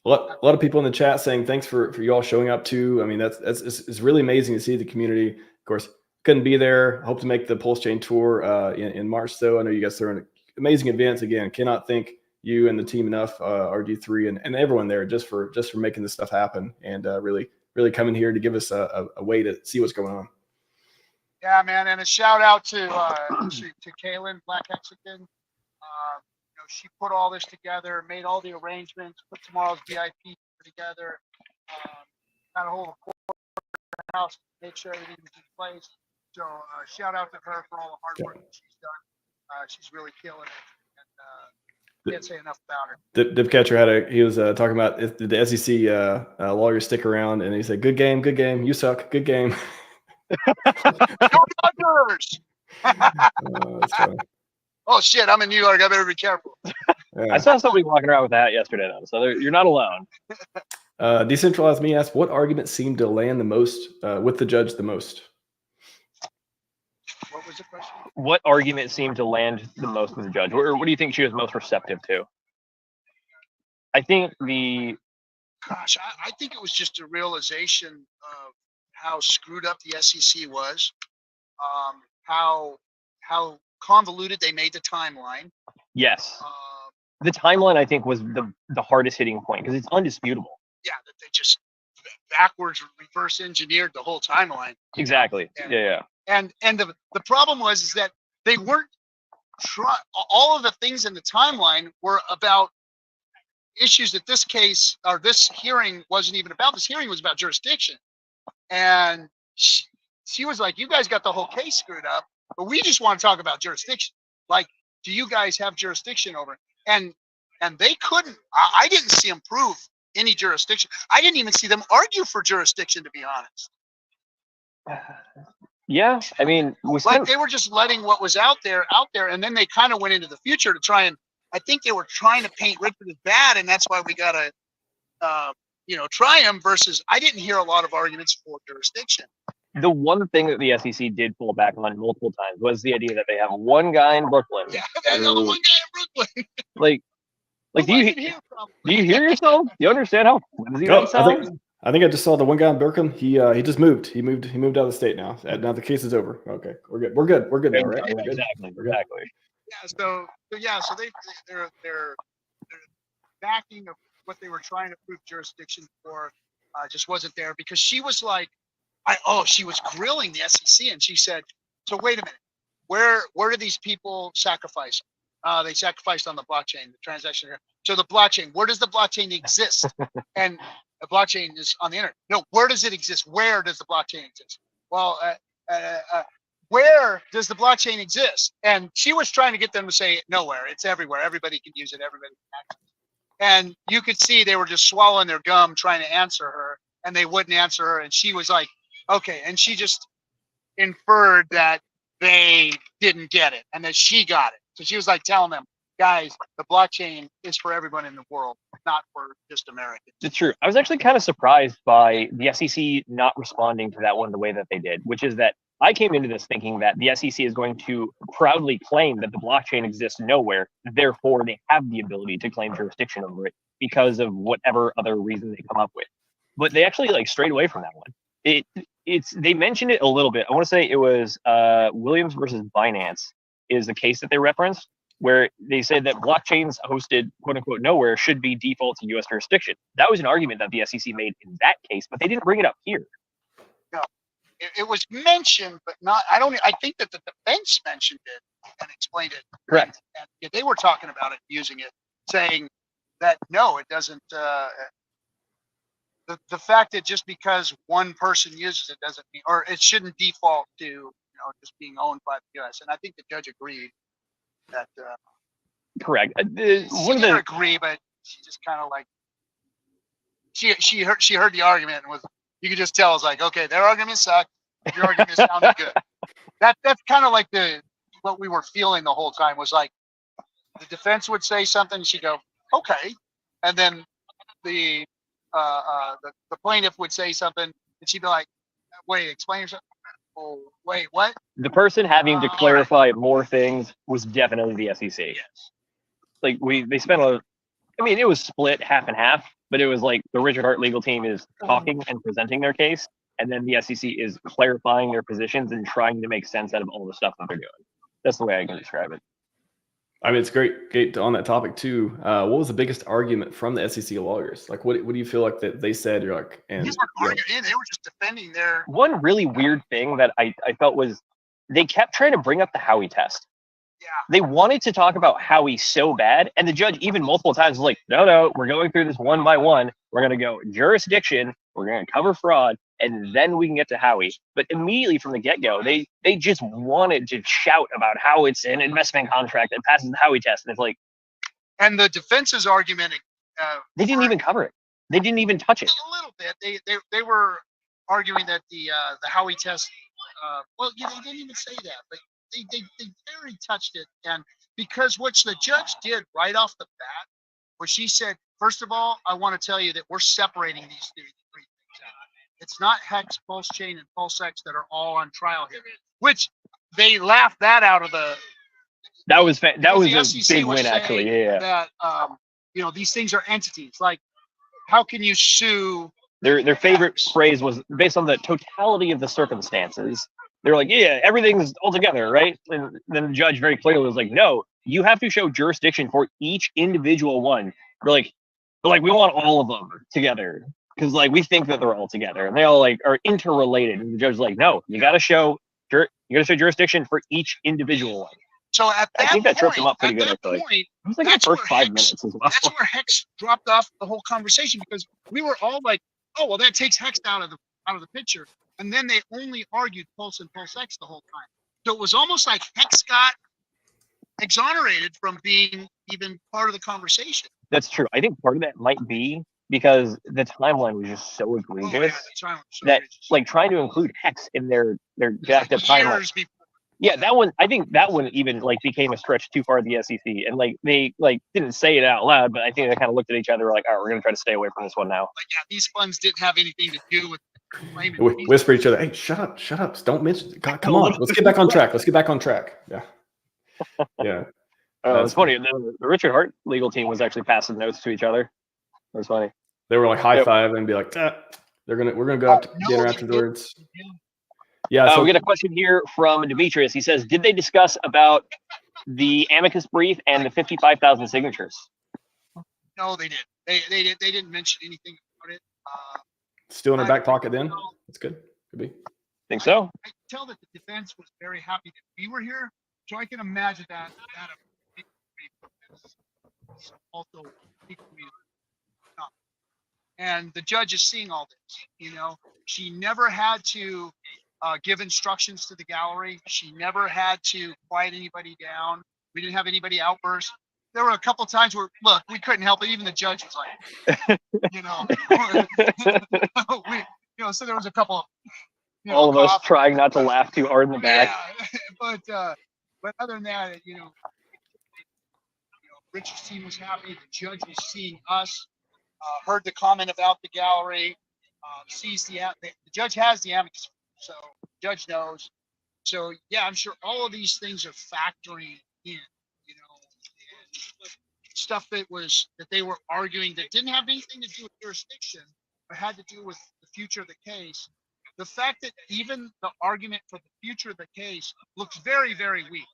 A: A lot of people in the chat saying thanks for you all showing up too. I mean, it's really amazing to see the community. Of course, couldn't be there. Hope to make the PulseChain Tour in March though. I know you guys are in amazing events. Again, cannot thank you and the team enough, RG3 and everyone there just for making this stuff happen and really coming here to give us a way to see what's going on.
F: Yeah, man, and a shout out to Kaylin Black Hexagon. She put all this together, made all the arrangements, put tomorrow's VIP together, got a hold of courthouse, make sure everything was in place. So shout out to her for all the hard work that she's done. She's really killing it, and can't say enough about her.
A: Dipcatcher he was talking about if the SEC lawyers stick around, and he said, "Good game, you suck, good game."
F: No Dodgers.
A: That's funny.
F: Oh shit! I'm in New York. I better be careful.
A: Yeah.
B: I saw somebody walking around with a hat yesterday, though, so you're not alone.
A: Decentralized Me asked, what argument seemed to land the most with the judge the most?
F: What was the question?
B: What argument seemed to land the most with the judge? Or what do you think she was most receptive to? I think
F: Gosh, I think it was just a realization of how screwed up the SEC was, how convoluted they made the timeline.
B: Yes. The timeline, I think, was the hardest hitting point because it's undisputable.
F: Yeah, that they just backwards reverse engineered the whole timeline.
B: Exactly.
F: And,
B: Yeah.
F: And the problem was that they weren't all of the things in the timeline were about issues that this case or this hearing wasn't even about. This hearing was about jurisdiction. And she was like, you guys got the whole case screwed up, but we just want to talk about jurisdiction. Like, do you guys have jurisdiction over it? And they couldn't. I didn't see them prove any jurisdiction. I didn't even see them argue for jurisdiction, to be honest.
B: Yeah, I mean, we
F: Like
B: spent
F: they were just letting what was out there, and then they kind of went into the future to try and. I think they were trying to paint Richard as bad, and that's why we got to, try him. Versus, I didn't hear a lot of arguments for jurisdiction.
B: the one thing that the SEC did pull back on multiple times was the idea that they have one guy in Brooklyn.
F: Yeah, another one guy in Brooklyn.
B: Like do you hear yourself? Do you understand how flimsy
A: Oh,
B: that sounds?
A: I think I just saw the one guy in Brooklyn. He just moved. He moved out of the state now. Now the case is over. Okay, we're good. We're good now, right? We're good.
B: Exactly.
F: Yeah, so they're backing of what they were trying to prove jurisdiction for just wasn't there, because she was like, she was grilling the SEC, and she said, so wait a minute, where do these people sacrifice? They sacrificed on the blockchain, the transaction. So the blockchain, where does the blockchain exist? And the blockchain is on the internet. No, where does it exist? Where does the blockchain exist? Well, where does the blockchain exist? And she was trying to get them to say nowhere. It's everywhere. Everybody can use it. Everybody can access it. And you could see they were just swallowing their gum trying to answer her, and they wouldn't answer her. And she was like, okay. And she just inferred that they didn't get it and that she got it. So she was like telling them, guys, the blockchain is for everyone in the world, not for just Americans.
B: It's true. I was actually kind of surprised by the SEC not responding to that one the way that they did, which is that I came into this thinking that the SEC is going to proudly claim that the blockchain exists nowhere, therefore they have the ability to claim jurisdiction over it because of whatever other reason they come up with. But they actually strayed away from that one. They mentioned it a little bit. I want to say it was Williams versus Binance is the case that they referenced, where they said that blockchains hosted quote unquote nowhere should be default to US jurisdiction. That was an argument that the SEC made in that case, but they didn't bring it up here.
F: No, it was mentioned, but not, I think that the defense mentioned it and explained it.
B: Correct.
F: And they were talking about it, using it, saying that no, it doesn't, the fact that just because one person uses it doesn't mean, or it shouldn't default to, just being owned by the US. And I think the judge agreed that,
B: correct.
F: She didn't agree, but she just kind of she heard the argument and you could just tell it was like, okay, their argument sucked. Your argument sounded good. That's kind of like what we were feeling the whole time, was like the defense would say something and she'd go, okay. And then the plaintiff would say something and she'd be like, wait, explain yourself. Oh, wait, what?
B: The person having to clarify more things was definitely the SEC.
F: Yes.
B: They spent it was split half and half, but it was like the Richard Hart legal team is talking and presenting their case, and then the SEC is clarifying their positions and trying to make sense out of all the stuff that they're doing. That's the way I can describe it.
A: I mean, it's great on that topic too. What was the biggest argument from the SEC lawyers? Like, what do you feel like that they said? You're like, and
F: These weren't arguing, they were just defending their.
B: One really weird thing that I felt was they kept trying to bring up the Howey test.
F: Yeah.
B: They wanted to talk about Howey so bad, and the judge even multiple times was like, no, we're going through this one by one. We're going to go jurisdiction, we're going to cover fraud, and then we can get to Howey. But immediately from the get-go, they just wanted to shout about how it's an investment contract that passes the Howey test. And it's like,
F: and the defense's argument,
B: they didn't even cover it. They didn't even touch it.
F: A little bit. They were arguing that the Howey test. They didn't even say that, but they very touched it. And because what the judge did right off the bat, where she said, first of all, I want to tell you that we're separating these three things out. It's not Hex, PulseChain, and PulseX that are all on trial here, which they laughed that out of the.
B: That was a big
F: was
B: win, actually. Yeah.
F: That these things are entities. Like, how can you sue?
B: Their favorite phrase was based on the totality of the circumstances. They're like, yeah, everything's all together, right? And then the judge very clearly was like, no, you have to show jurisdiction for each individual one. We're like, we want all of them together because we think that they're all together and they all are interrelated. And the judge is like, no, you got to show jurisdiction for each individual one.
F: So at that
B: I think that tripped him up pretty good.
F: Point,
B: it was the first 5 minutes as well.
F: That's where Hex dropped off the whole conversation, because we were all like, oh, well, that takes Hex out of the picture. And then they only argued Pulse and PulseX the whole time. So it was almost like Hex got exonerated from being even part of the conversation.
B: That's true. I think part of that might be because the timeline was just so
F: Oh,
B: egregious
F: yeah, the timeline was so
B: that
F: egregious.
B: like trying to include Hex in their jacked up timeline.
F: Years before.
B: Yeah, that one, I think that one even like became a stretch too far of the SEC, and like they like didn't say it out loud, but I think they kind of looked at each other like, all right, we're gonna try to stay away from this one now.
F: Like, yeah, these funds didn't have anything to do with claiming.
A: Whisper each other, hey, shut up, don't mention. God, come on, let's get back on track. Yeah, yeah.
B: It's funny. The Richard Hart legal team was actually passing notes to each other. It was funny.
A: They were like high five and be like, we're gonna go out to dinner afterwards. Yeah. So
B: we get a question here from Demetrius. He says, did they discuss about the Amicus brief and the 55,000 signatures?
F: No, they didn't. They didn't mention anything about it.
A: Still in her back pocket then? That's good. Could be.
B: Think so?
F: I can tell that the defense was very happy that we were here, so I can imagine that also equally tough. And the judge is seeing all this. You know, she never had to give instructions to the gallery. She never had to quiet anybody down. We didn't have anybody outburst. There were a couple times where, look, we couldn't help it. Even the judge was like, you know, so there was a couple of,
B: all of us trying not to laugh too hard in the back.
F: Yeah, but other than that, Richard's team was happy. The judge was seeing us, heard the comment about the gallery, sees the judge has the Amicus, so the judge knows. So yeah, I'm sure all of these things are factoring in, stuff that they were arguing that didn't have anything to do with jurisdiction, but had to do with the future of the case. The fact that even the argument for the future of the case looks very, very weak.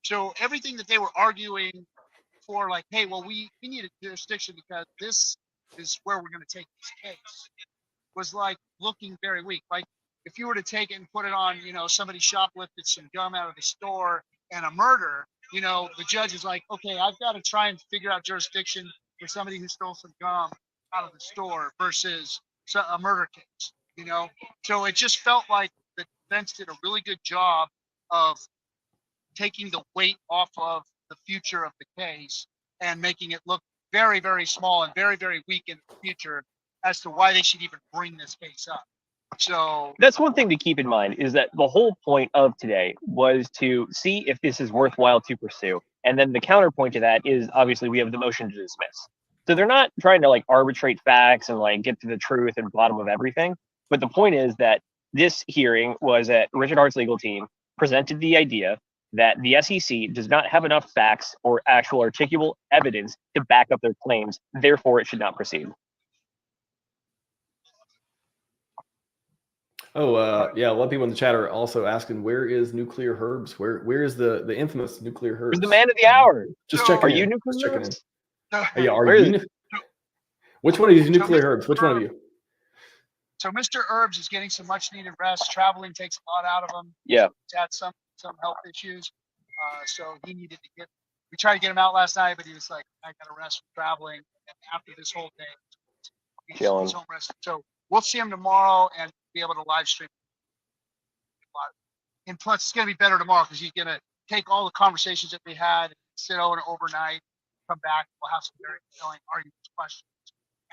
F: So everything that they were arguing for, like, hey, well, we need a jurisdiction because this is where we're going to take this case, was like looking very weak. Like if you were to take it and put it on, somebody shoplifted some gum out of the store and a murder, the judge is like, okay, I've got to try and figure out jurisdiction for somebody who stole some gum out of the store versus a murder case, So it just felt like the defense did a really good job of taking the weight off of the future of the case and making it look very, very small and very, very weak in the future as to why they should even bring this case up. So
B: that's one thing to keep in mind, is that the whole point of today was to see if this is worthwhile to pursue. And then the counterpoint to that is obviously we have the motion to dismiss. So they're not trying to like arbitrate facts and like get to the truth and bottom of everything. But the point is that this hearing was that Richard Hart's legal team presented the idea that the SEC does not have enough facts or actual articulable evidence to back up their claims. Therefore, it should not proceed.
A: Oh, yeah, a lot of people in the chat are also asking, where is Nuclear Herbs? Where is the infamous Nuclear Herbs?
B: Who's the man of the hour?
A: Just checking
B: Are
A: in.
B: you Nuclear
A: Just
B: Herbs?
A: Hey, are
B: Where
A: you? Which one of these Nuclear Herbs? Which one of you?
F: So Mr. Herbs is getting some much needed rest. Traveling takes a lot out of him.
B: Yeah.
F: He's had some health issues. So he needed to we tried to get him out last night, but he was like, I got to rest from traveling. And after this whole day, he's home resting. So we'll see him tomorrow and be able to live stream. And plus, it's going to be better tomorrow because he's going to take all the conversations that we had, sit over overnight, come back. We'll have some very compelling arguments, questions,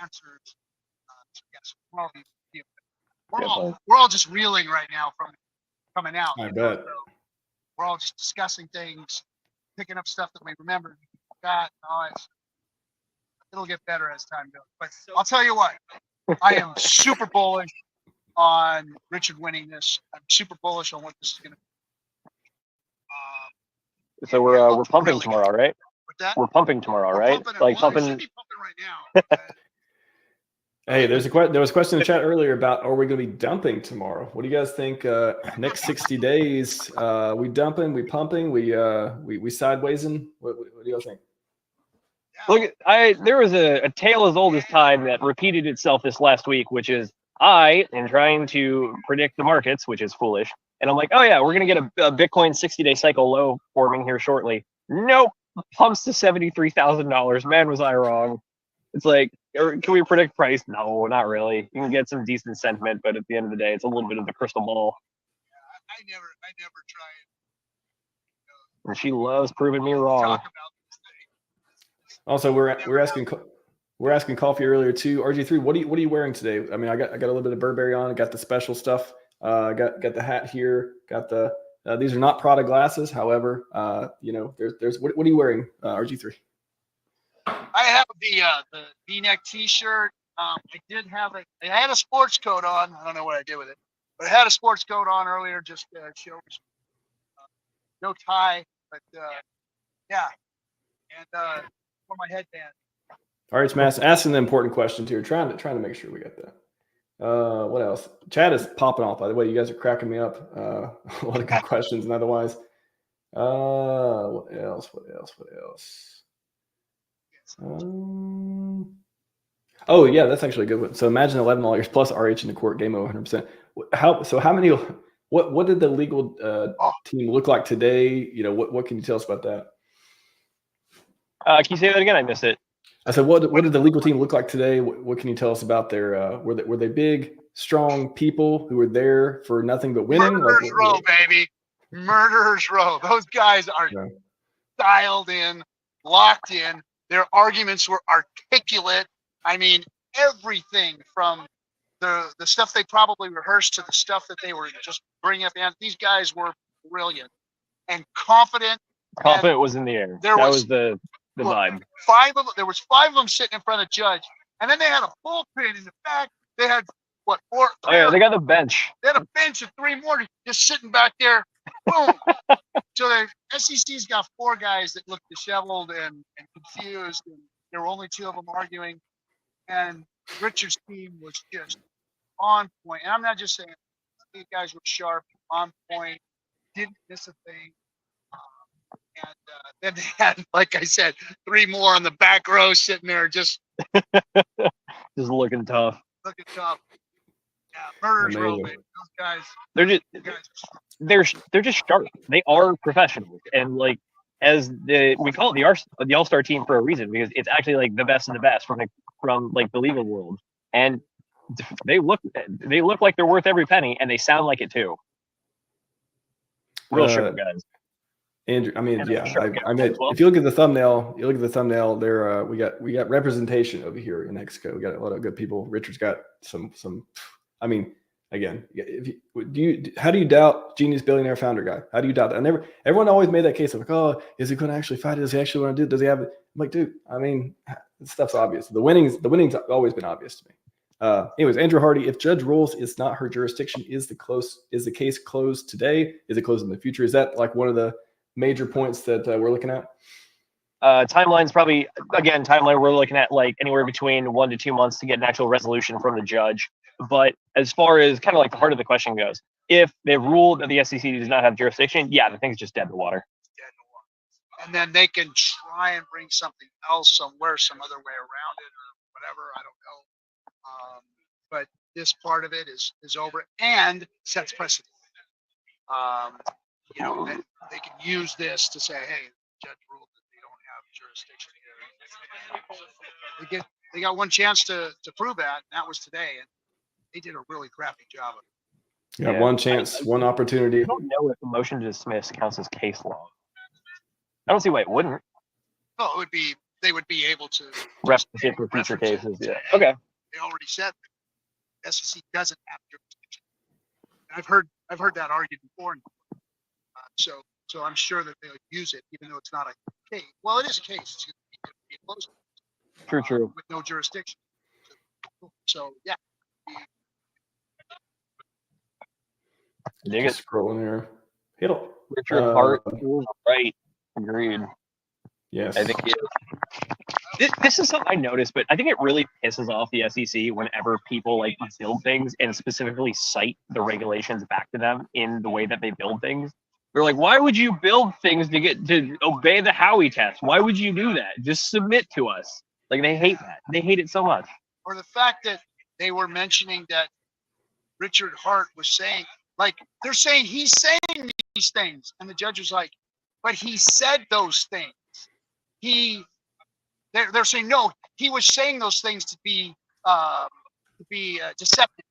F: answers. Yes, tomorrow we're all just reeling right now from coming out.
A: I bet.
F: So we're all just discussing things, picking up stuff that we remember. It'll get better as time goes. But I'll tell you what, I am super bullish on Richard winning this. I'm super bullish on what this is going to be.
B: So we're pumping tomorrow, right?
F: With that,
B: we're pumping tomorrow, right?
F: Pumping
B: Like pumping.
F: We should be pumping right now.
A: Hey, there was a question in the chat earlier about, are we going to be dumping tomorrow? What do you guys think? Next 60 days, we dumping, we pumping, we sidewaysing? What do you guys think?
B: Look, there was a tale as old as time that repeated itself this last week, which is I am trying to predict the markets, which is foolish. And I'm like, oh yeah, we're going to get a Bitcoin 60-day cycle low forming here shortly. Nope, pumps to $73,000. Man, was I wrong. It's like, can we predict price? No, not really. You can get some decent sentiment, but at the end of the day, it's a little bit of the crystal ball.
F: I never try it.
B: And she loves proving me wrong.
A: Also, we're we're asking Coffee earlier too. RG3, what are you wearing today? I mean, I got a little bit of Burberry on. I got the special stuff. Got the hat here. Got the these are not Prada glasses. However, there's what are you wearing, RG3?
F: I have the V-neck T-shirt. I had a sports coat on. I don't know what I did with it, but I had a sports coat on earlier, just show no tie, but yeah, and for my headband.
A: RHMax asking the important questions here. Trying to make sure we got that. What else? Chat is popping off. By the way, you guys are cracking me up. A lot of good questions and otherwise. What else? Oh yeah, that's actually a good one. So imagine 11 lawyers plus RH in the court, game over 100%. How many? What did the legal team look like today? You know, what can you tell us about that?
B: Can you say that again? I missed it.
A: I said, what did the legal team look like today? What can you tell us about their? Were they big, strong people who were there for nothing but winning?
F: Murderers Row, baby. Murderers Row. Those guys are dialed in, locked in. Their arguments were articulate. I mean, everything from the stuff they probably rehearsed to the stuff that they were just bringing up. And these guys were brilliant and confident.
B: Confident was in the air. That was the vibe.
F: There was 5 of them sitting in front of the judge, and then they had a bullpen in the back. They had what? 4?
B: Oh yeah, they got the bench.
F: They had a bench of 3 more just sitting back there. Boom. So the SEC's got 4 guys that look disheveled and confused, and there were only 2 of them arguing. And Richard's team was just on point. And I'm not just saying these guys were sharp, on point, didn't miss a thing. And then they had, like I said, 3 more on the back row sitting there just
B: looking tough.
F: Looking tough. Yeah, Murderers Row, baby. Those guys.
B: They're just sharp. They are professionals, and like we call it the All-Star team for a reason, because it's actually like the best of the best from like the legal world, and they look like they're worth every penny, and they sound like it too. Real sharp guys.
A: Andrew, I mean, if you look at the thumbnail, there we got representation over here in Mexico. We got a lot of good people. Richard's got some. I mean, again, how do you doubt genius billionaire founder guy? How do you doubt that? Everyone always made that case of like, oh, is he going to actually fight it? Does he actually want to do it? Does he have it? I'm like, dude, I mean, this stuff's obvious. The winning's always been obvious to me. Anyways, Andrew Hardy, if judge rules it's not her jurisdiction, is the case closed today? Is it closed in the future? Is that like one of the major points that we're looking at?
B: Timeline's probably, again, we're looking at like anywhere between 1 to 2 months to get an actual resolution from the judge. But as far as kind of like the heart of the question goes, if they ruled that the SEC does not have jurisdiction, yeah, the thing's just dead in the water.
F: And then they can try and bring something else somewhere, some other way around it or whatever. I don't know. But this part of it is over and sets precedent. And they can use this to say, hey, the judge ruled that they don't have jurisdiction here. They got one chance to prove that, and that was today, and they did a really crappy job of it.
A: Yeah, one chance, one opportunity.
B: I don't know if the motion to dismiss counts as case law. I don't see why it wouldn't.
F: No, they would be able to
B: reference it for future cases. Yeah. Okay.
F: They already said the SEC doesn't have jurisdiction. I've heard that argued before. So I'm sure that they'll use it, even though it's not a case. Well, it is a case. It's going to be a closed case.
B: True.
F: With no jurisdiction. So yeah.
A: Dig it. Scrolling there.
B: Richard Hart was right. Agreed.
A: Yes.
B: I think this is something I noticed, but I think it really pisses off the SEC whenever people like build things and specifically cite the regulations back to them in the way that they build things. They're like, why would you build things to obey the Howey test? Why would you do that? Just submit to us. Like, they hate that. They hate it so much.
F: Or the fact that they were mentioning that Richard Hart was saying, like, they're saying he's saying these things. And the judge was like, but he said those things. They're saying, no, he was saying those things to be deceptive.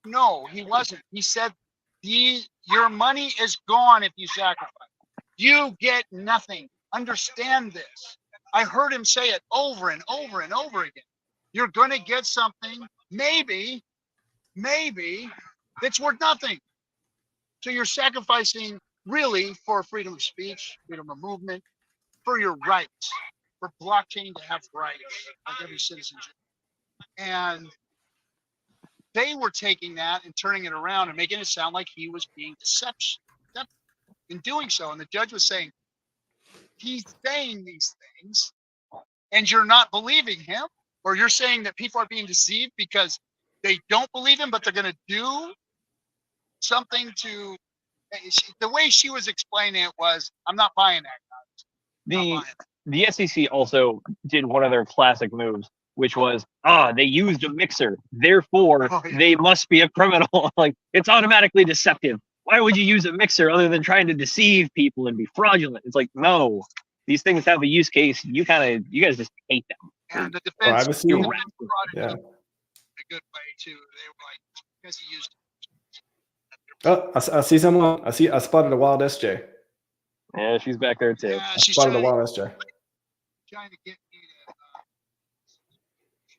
F: No, he wasn't. He said, your money is gone if you sacrifice. You get nothing. Understand this. I heard him say it over and over and over again. You're going to get something, maybe, that's worth nothing. So you're sacrificing really for freedom of speech, freedom of movement, for your rights, for blockchain to have rights, like every citizen should. And they were taking that and turning it around and making it sound like he was being deceptive in doing so. And the judge was saying, he's saying these things and you're not believing him, or you're saying that people are being deceived because they don't believe him, but they're going to do something to. The way she was explaining it was, I'm not buying that.
B: The SEC also did one of their classic moves, which was, they used a mixer, therefore they must be a criminal. Like, it's automatically deceptive. Why would you use a mixer other than trying to deceive people and be fraudulent? It's like, no, these things have a use case. You guys just hate them.
F: And the defense
A: Privacy.
F: brought it
A: Yeah.
F: in a good way too. They were like, because he used.
A: Oh, I see someone. I spotted a wild SJ.
B: Yeah, she's back there too.
F: Yeah, she's
A: Spotted a
F: trying
A: wild SJ.
F: to get me to.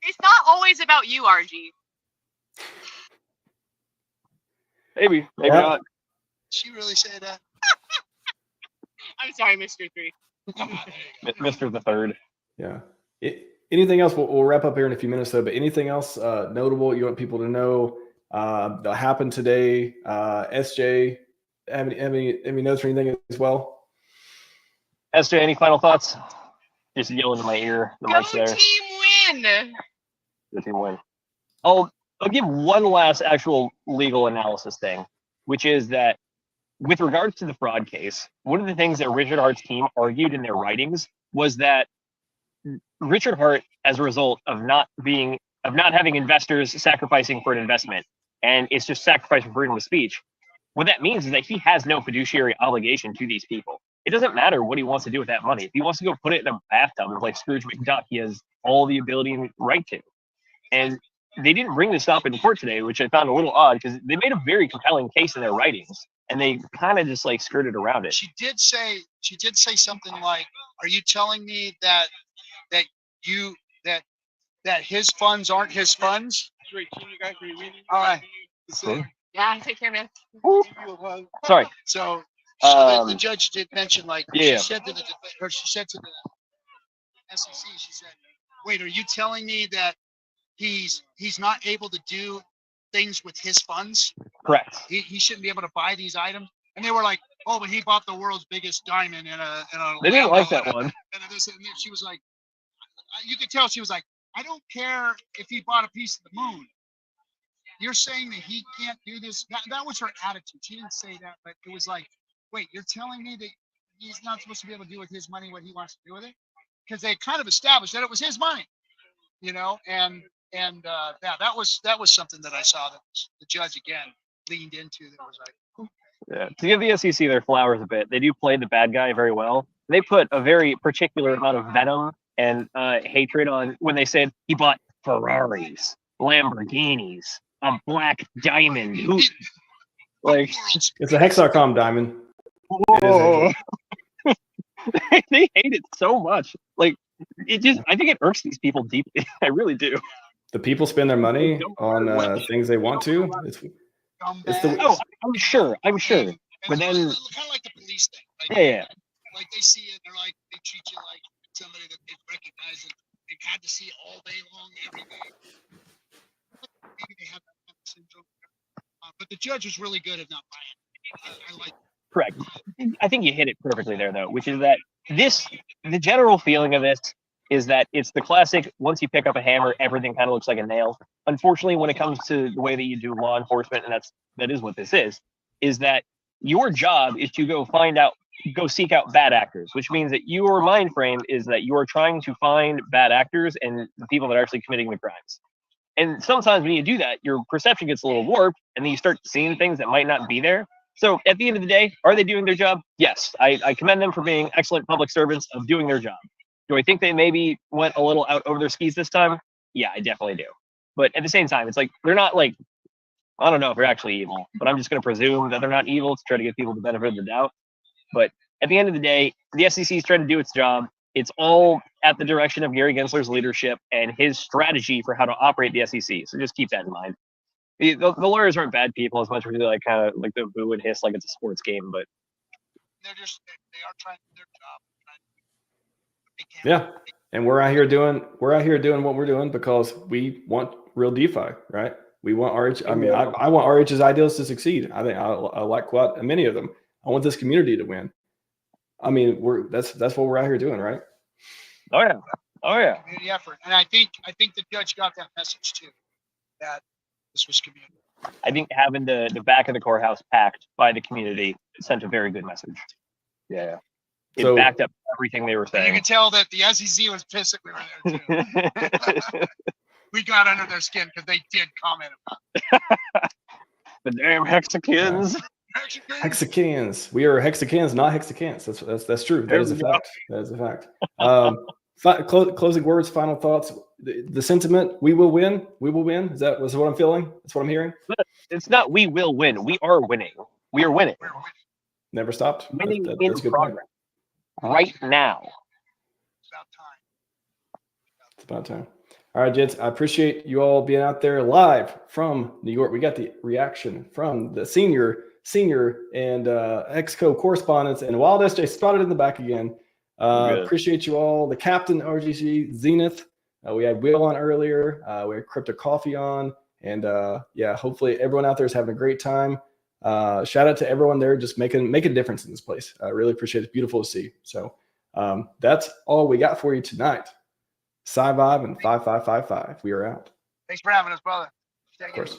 C: It's not always about you, RG.
B: Maybe
A: Yeah.
B: not.
F: She really said that.
C: I'm sorry, Mr. 3.
B: Mr. the Third.
A: Yeah. Anything else? We'll wrap up here in a few minutes, though. But anything else notable you want people to know that happened today? SJ, have any notes or anything as well?
B: SJ, any final thoughts? Just yelling in my ear. The
C: Go
B: mic's there.
C: team win!
B: The team win. I'll give one last actual legal analysis thing, which is that with regards to the fraud case, one of the things that Richard Hart's team argued in their writings was that Richard Hart, as a result of not having investors sacrificing for an investment, and it's just sacrificing freedom of speech, what that means is that he has no fiduciary obligation to these people. It doesn't matter what he wants to do with that money. If he wants to go put it in a bathtub like Scrooge McDuck, he has all the ability and right to. And they didn't bring this up in court today, which I found a little odd because they made a very compelling case in their writings, and they kind of just like skirted around it.
F: She did say something like, "Are you telling me that his funds aren't his funds?" All right.
B: Cool.
C: Yeah, take care, man.
B: Sorry.
F: So the judge did mention, like,
B: Yeah.
F: she said to the SEC, she said, "Wait, are you telling me that he's not able to do things with his funds?
B: Correct.
F: He shouldn't be able to buy these items?" And they were like, "Oh, but he bought the world's biggest diamond in a."
B: They didn't like that one.
F: And she was like, you could tell she was like, "I don't care if he bought a piece of the moon. You're saying that he can't do this." That was her attitude. She didn't say that, but it was like, wait, you're telling me that he's not supposed to be able to do with his money what he wants to do with it? Because they kind of established that it was his money, and that was something that I saw that the judge again leaned into. That was like,
B: Yeah. To give the SEC their flowers a bit, they do play the bad guy very well. They put a very particular amount of venom and hatred on when they said he bought Ferraris, Lamborghinis, a black diamond. Like,
A: It's a Hex.com diamond.
B: whoa. They hate it so much. Like, I think it irks these people deeply. I really do.
A: The people spend their money on things they want to. It's the
B: Oh, I'm sure.
F: and
B: But then,
F: kind of like the police thing. Like,
B: yeah.
F: like they see it, they're like, they treat you like somebody that they've recognized and they've had to see all day long, every day. Maybe they have that kind of syndrome. But the judge was really good at not buying it. I like.
B: Correct. I think you hit it perfectly there, though, which is that the general feeling of this is that it's the classic, once you pick up a hammer, everything kind of looks like a nail. Unfortunately, when it comes to the way that you do law enforcement, and that is what this is that your job is to go seek out bad actors, which means that your mind frame is that you are trying to find bad actors and the people that are actually committing the crimes. And sometimes when you do that, your perception gets a little warped, and then you start seeing things that might not be there. So at the end of the day, are they doing their job? Yes. I commend them for being excellent public servants of doing their job. Do I think they maybe went a little out over their skis this time? Yeah, I definitely do. But at the same time, it's like, they're not like, I don't know if they're actually evil, but I'm just going to presume that they're not evil to try to give people the benefit of the doubt. But at the end of the day, the SEC is trying to do its job. It's all at the direction of Gary Gensler's leadership and his strategy for how to operate the SEC. So just keep that in mind. The lawyers aren't bad people as much as they like kind of like the boo and hiss like it's a sports game, but
F: They're just they are trying to do their job. They can't.
A: Yeah. And we're out here doing what we're doing because we want real DeFi, right? We want RH. I mean, I want RH's ideals to succeed. I think I like quite many of them. I want this community to win. I mean, that's what we're out here doing, right?
B: oh yeah.
F: Community effort, and I think the judge got that message too, that this was community.
B: I think having the back of the courthouse packed by the community sent a very good message. Yeah. It
A: So-
B: backed up everything they were
F: And you
B: saying.
F: can tell that the SEC was pissed that we were there too. We got under their skin because they did comment about
B: The damn Hexicans.
F: it.
A: Hexicans. We are Hexicans, not Hexicans. That's true. That is a fact. That is a fact. Closing words, final thoughts. The sentiment: we will win. We will win. Is that what I'm feeling? That's what I'm hearing.
B: It's not we will win. We are winning. We are winning.
F: We're winning.
A: Never stopped.
B: Winning
A: That's
B: in
A: a good point.
B: progress. Right now.
F: It's about time.
A: It's about time. All right, gents. I appreciate you all being out there live from New York. We got the reaction from the senior and Exco correspondents, and Wild SJ spotted in the back again.
B: Good.
A: Appreciate you all. The captain, RGC, Zenith. We had Will on earlier. We had Crypto Coffee on. And yeah, hopefully everyone out there is having a great time. Shout out to everyone there just making a difference in this place. I really appreciate it. It's beautiful to see. So that's all we got for you tonight. Scivive and 5555. We are out.
F: Thanks for having us, brother.
A: Of course.